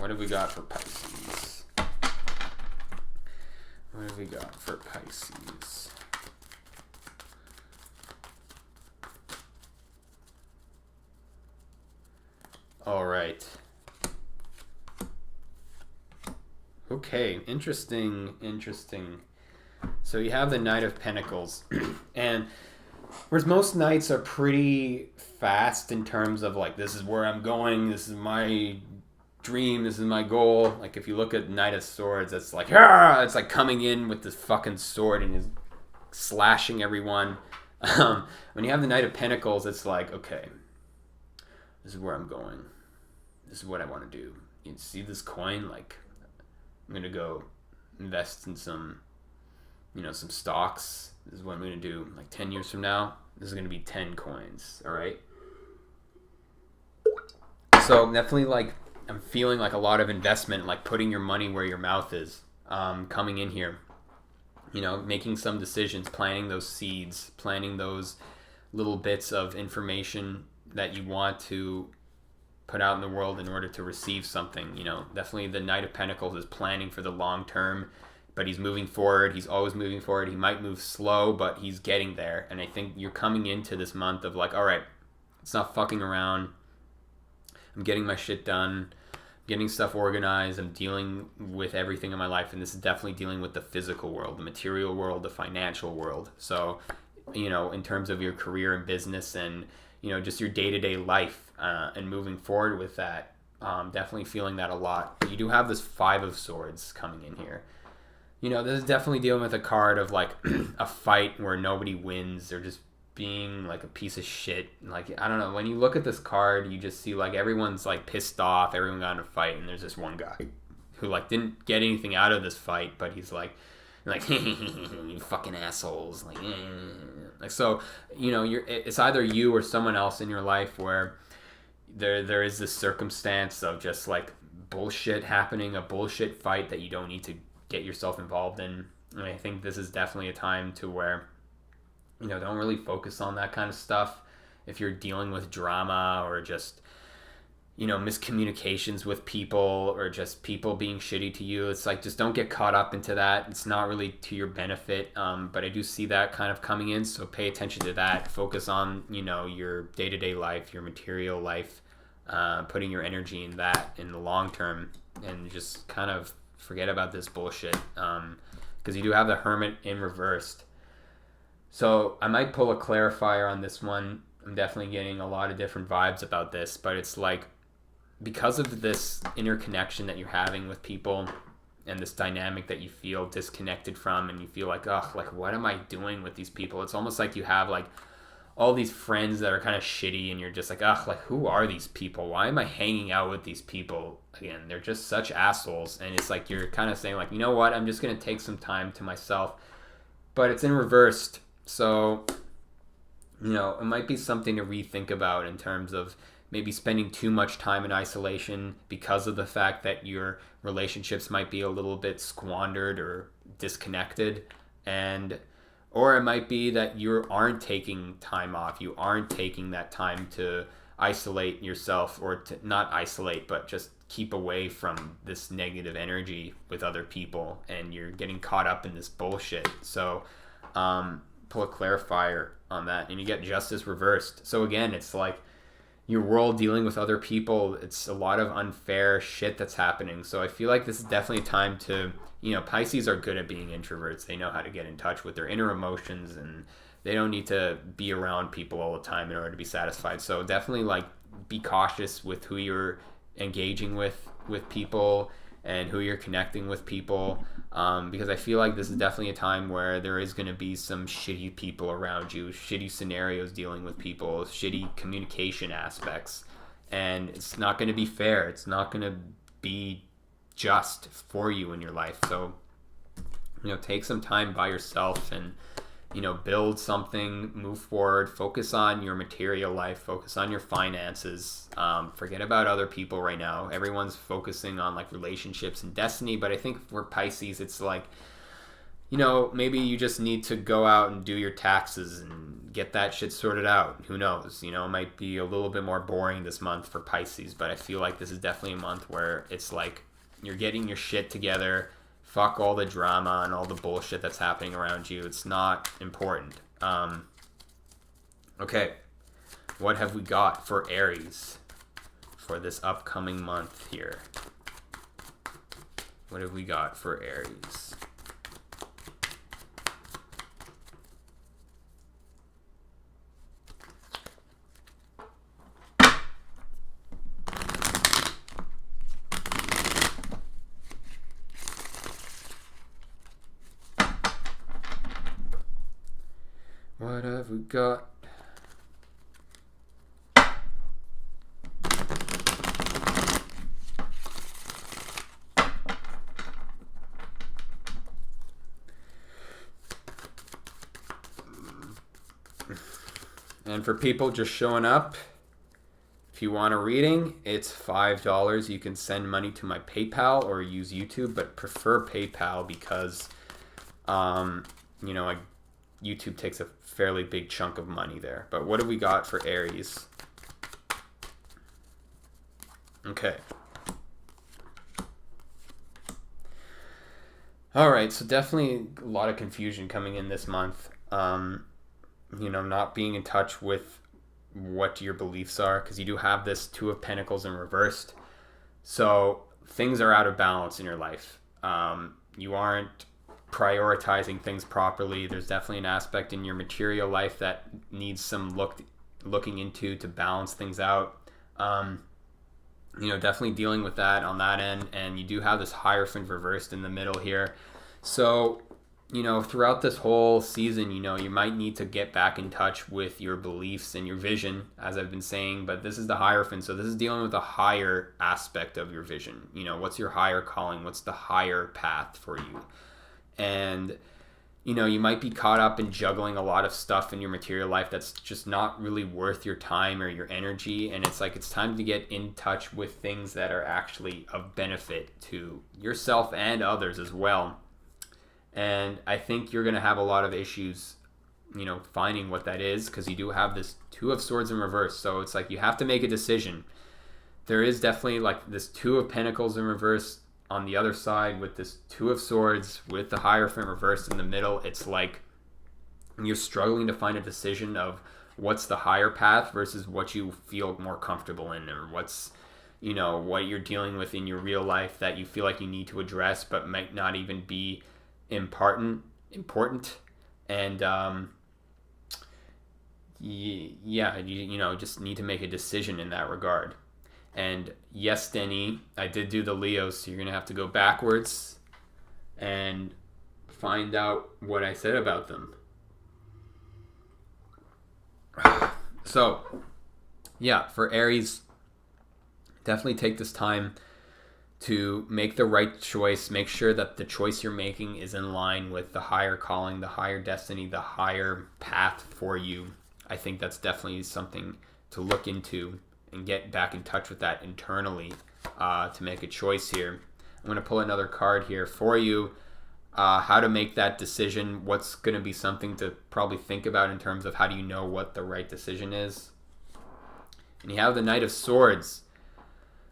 What have we got for Pisces? What have we got for Pisces? All right. Okay, interesting. So you have the Knight of Pentacles. And whereas most knights are pretty fast in terms of like, this is where I'm going, this is my dream, this is my goal. Like if you look at Knight of Swords, it's like, it's like coming in with this fucking sword and is slashing everyone. When you have the Knight of Pentacles, it's like, okay, this is where I'm going. This is what I want to do. You see this coin? Like, I'm going to go invest in some, some stocks. This is what I'm going to do. Like 10 years from now, this is going to be 10 coins. All right. So definitely like, I'm feeling like a lot of investment, like putting your money where your mouth is, coming in here, making some decisions, planting those seeds, planting those little bits of information that you want to put out in the world in order to receive something. Definitely the Knight of Pentacles is planning for the long term, but he's moving forward. He's always moving forward. He might move slow, but he's getting there. And I think you're coming into this month of like, all right, it's not fucking around. I'm getting my shit done, getting stuff organized. I'm dealing with everything in my life. And this is definitely dealing with the physical world, the material world, the financial world. So, in terms of your career and business and, just your day-to-day life, and moving forward with that, definitely feeling that a lot. But you do have this Five of Swords coming in here. This is definitely dealing with a card of like a fight where nobody wins. They're just being like a piece of shit. Like, I don't know. When you look at this card, you just see like everyone's like pissed off. Everyone got in a fight, and there's this one guy who like didn't get anything out of this fight, but he's like, you fucking assholes. Like so, it's either you or someone else in your life where there is this circumstance of just like bullshit happening, a bullshit fight that you don't need to get yourself involved in. And I think this is definitely a time to where, don't really focus on that kind of stuff. If you're dealing with drama or just, miscommunications with people or just people being shitty to you, it's like, just don't get caught up into that. It's not really to your benefit. But I do see that kind of coming in. So pay attention to that. Focus on, your day-to-day life, your material life, putting your energy in that in the long term, and just kind of forget about this bullshit. Because you do have the Hermit in reversed. So I might pull a clarifier on this one. I'm definitely getting a lot of different vibes about this, but it's like, because of this interconnection that you're having with people and this dynamic that you feel disconnected from, and you feel like, what am I doing with these people? It's almost like you have like all these friends that are kind of shitty, and you're just like, who are these people? Why am I hanging out with these people? Again, they're just such assholes. And it's like, you're kind of saying like, you know what? I'm just going to take some time to myself, but it's in reversed. So, it might be something to rethink about in terms of maybe spending too much time in isolation because of the fact that your relationships might be a little bit squandered or disconnected. Or it might be that you aren't taking time off. You aren't taking that time to isolate yourself, or to not isolate, but just keep away from this negative energy with other people, and you're getting caught up in this bullshit. So, pull a clarifier on that, and you get Justice reversed. So again, it's like your world dealing with other people. It's a lot of unfair shit that's happening. So I feel like this is definitely a time to, Pisces are good at being introverts. They know how to get in touch with their inner emotions, and they don't need to be around people all the time in order to be satisfied. So definitely like be cautious with who you're engaging with people and who you're connecting with people. Because I feel like this is definitely a time where there is going to be some shitty people around you, shitty scenarios dealing with people, shitty communication aspects, and it's not going to be fair. It's not going to be just for you in your life. So, take some time by yourself and, build something, move forward, focus on your material life, focus on your finances. Forget about other people right now. Everyone's focusing on like relationships and destiny, but I think for Pisces, it's like, maybe you just need to go out and do your taxes and get that shit sorted out. Who knows? It might be a little bit more boring this month for Pisces, but I feel like this is definitely a month where it's like you're getting your shit together. Fuck all the drama and all the bullshit that's happening around you. It's not important. Okay. What have we got for Aries for this upcoming month here? What have we got for Aries? What have we got? And for people just showing up, if you want a reading, it's $5. You can send money to my PayPal or use YouTube, but prefer PayPal because, YouTube takes a fairly big chunk of money there. But what do we got for Aries? Okay. All right, so definitely a lot of confusion coming in this month. Not being in touch with what your beliefs are, because you do have this Two of Pentacles in reversed. So things are out of balance in your life. You aren't prioritizing things properly. There's definitely an aspect in your material life that needs some looking into to balance things out. Definitely dealing with that on that end. And you do have this Hierophant reversed in the middle here. So throughout this whole season, you might need to get back in touch with your beliefs and your vision, as I've been saying, but this is the Hierophant. So this is dealing with a higher aspect of your vision. What's your higher calling? What's the higher path for you? And, you might be caught up in juggling a lot of stuff in your material life that's just not really worth your time or your energy. And it's like, it's time to get in touch with things that are actually of benefit to yourself and others as well. And I think you're going to have a lot of issues, finding what that is, because you do have this Two of Swords in reverse. So it's like you have to make a decision. There is definitely like this Two of Pentacles in reverse on the other side with this Two of Swords with the Hierophant reversed in the middle. It's like you're struggling to find a decision of what's the higher path versus what you feel more comfortable in, or what's, what you're dealing with in your real life that you feel like you need to address but might not even be important. And just need to make a decision in that regard. And yes, Denny, I did do the Leos, so you're gonna have to go backwards and find out what I said about them. So for Aries, definitely take this time to make the right choice. Make sure that the choice you're making is in line with the higher calling, the higher destiny, the higher path for you. I think that's definitely something to look into and get back in touch with that internally to make a choice here. I'm going to pull another card here for you. How to make that decision. What's going to be something to probably think about in terms of how do you know what the right decision is. And you have the Knight of Swords.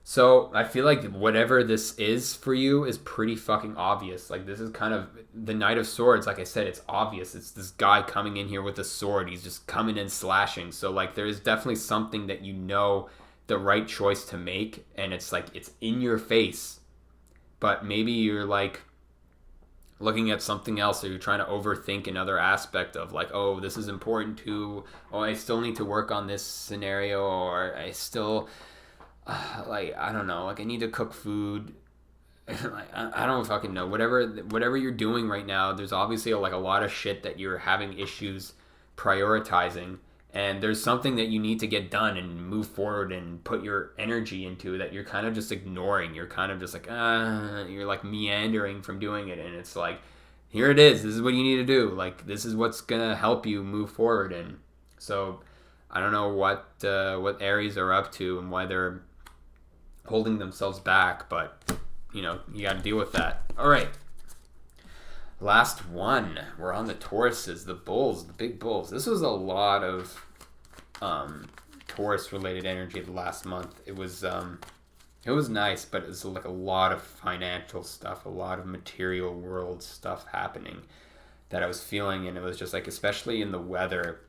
So I feel like whatever this is for you is pretty fucking obvious. Like, this is kind of the Knight of Swords. Like I said, it's obvious. It's this guy coming in here with a sword. He's just coming in slashing. So like, there is definitely something that the right choice to make. And it's like, it's in your face. But maybe you're like looking at something else, or you're trying to overthink another aspect of like, oh, this is important too. Oh, I still need to work on this scenario, or I still... I don't know, like I need to cook food. I don't fucking know. Whatever you're doing right now, there's obviously a lot of shit that you're having issues prioritizing, and there's something that you need to get done and move forward and put your energy into that you're kind of just ignoring. You're kind of just like, you're like meandering from doing it, and it's like, here it is. This is what you need to do. Like, this is what's gonna help you move forward. And so I don't know what Aries are up to and why they're holding themselves back, but you got to deal with that. All right, Last one. We're on the Tauruses, the bulls, the big bulls. This was a lot of Taurus-related energy the last month. It was nice, but it was like a lot of financial stuff, a lot of material world stuff happening that I was feeling, and it was just like, especially in the weather,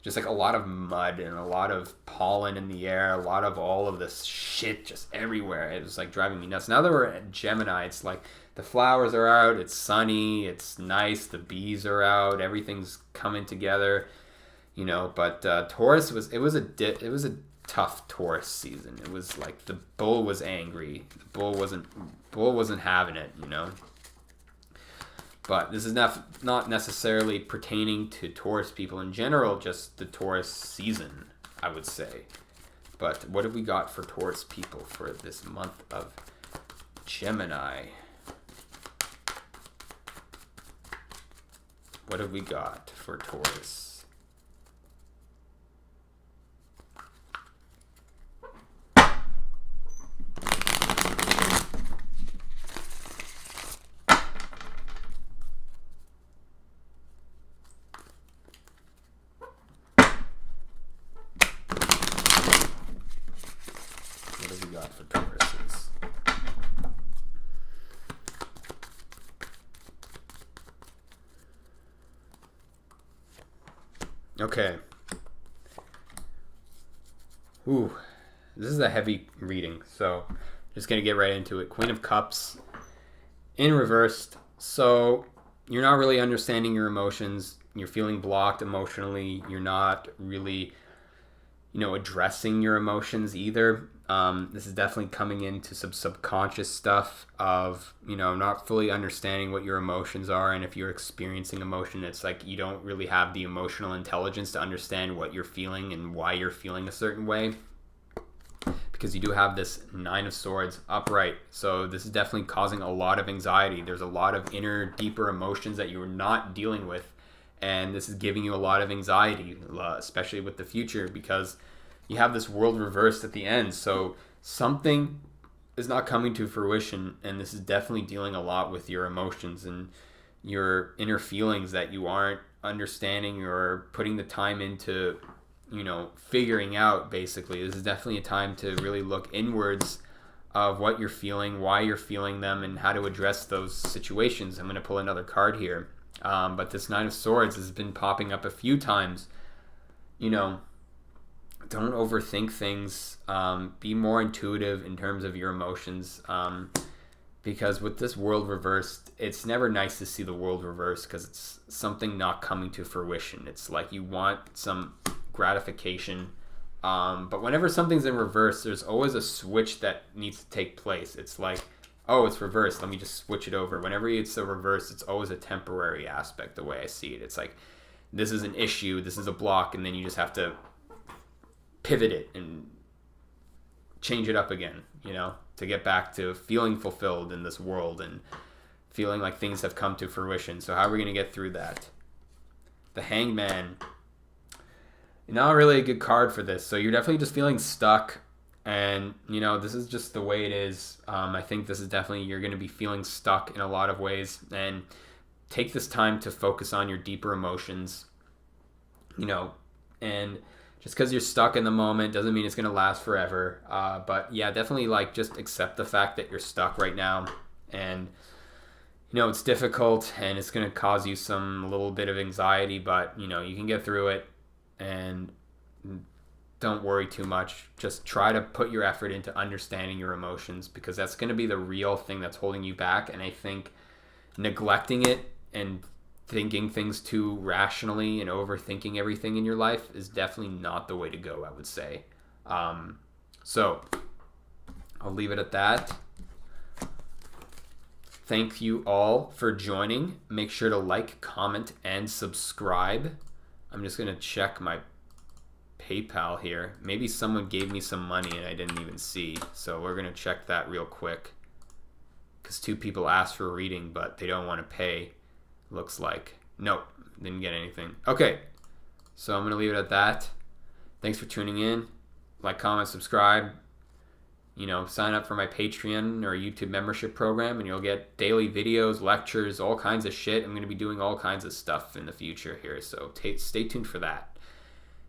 just like a lot of mud and a lot of pollen in the air, a lot of all of this shit just everywhere. It was like driving me nuts. Now that we're at Gemini, it's like the flowers are out, it's sunny, it's nice, the bees are out, everything's coming together, you know. But Taurus was a tough Taurus season. It was like the bull was angry. The bull wasn't having it, you know. But this is not necessarily pertaining to Taurus people in general, just the Taurus season, I would say. But what have we got for Taurus people for this month of Gemini? What have we got for Taurus? Okay. Ooh, this is a heavy reading, so just gonna get right into it. Queen of Cups in reversed. So you're not really understanding your emotions. You're feeling blocked emotionally. You're not really, addressing your emotions either. This is definitely coming into some subconscious stuff of, not fully understanding what your emotions are. And if you're experiencing emotion, it's like you don't really have the emotional intelligence to understand what you're feeling and why you're feeling a certain way. Because you do have this Nine of Swords upright. So this is definitely causing a lot of anxiety. There's a lot of inner, deeper emotions that you're not dealing with. And this is giving you a lot of anxiety, especially with the future, because you have this world reversed at the end. So something is not coming to fruition, and this is definitely dealing a lot with your emotions and your inner feelings that you aren't understanding or putting the time into, figuring out. Basically, this is definitely a time to really look inwards of what you're feeling, why you're feeling them, and how to address those situations. I'm going to pull another card here. But this Nine of Swords has been popping up a few times. Don't overthink things. Be more intuitive in terms of your emotions. Because with this world reversed, it's never nice to see the world reversed because it's something not coming to fruition. It's like you want some gratification. But whenever something's in reverse, there's always a switch that needs to take place. It's like, oh, it's reversed, let me just switch it over. Whenever it's a reverse, it's always a temporary aspect, the way I see it. It's like, this is an issue, this is a block, and then you just have to pivot it and change it up again, to get back to feeling fulfilled in this world and feeling like things have come to fruition. So how are we going to get through that? The Hangman. Not really a good card for this. So you're definitely just feeling stuck. And, this is just the way it is. I think this is definitely, you're going to be feeling stuck in a lot of ways. And take this time to focus on your deeper emotions, and just because you're stuck in the moment doesn't mean it's going to last forever. But yeah, definitely just accept the fact that you're stuck right now. And, it's difficult and it's going to cause you some little bit of anxiety, but, you can get through it. And don't worry too much. Just try to put your effort into understanding your emotions, because that's going to be the real thing that's holding you back. And I think neglecting it and thinking things too rationally and overthinking everything in your life is definitely not the way to go, I would say. So I'll leave it at that. Thank you all for joining. Make sure to like, comment, and subscribe. I'm just going to check my PayPal here. Maybe someone gave me some money and I didn't even see. So we're going to check that real quick. Because 2 people asked for a reading, but they don't want to pay. Looks like. Nope. Didn't get anything. Okay. So I'm going to leave it at that. Thanks for tuning in. Like, comment, subscribe. sign up for my Patreon or YouTube membership program, and you'll get daily videos, lectures, all kinds of shit. I'm going to be doing all kinds of stuff in the future here, so stay tuned for that.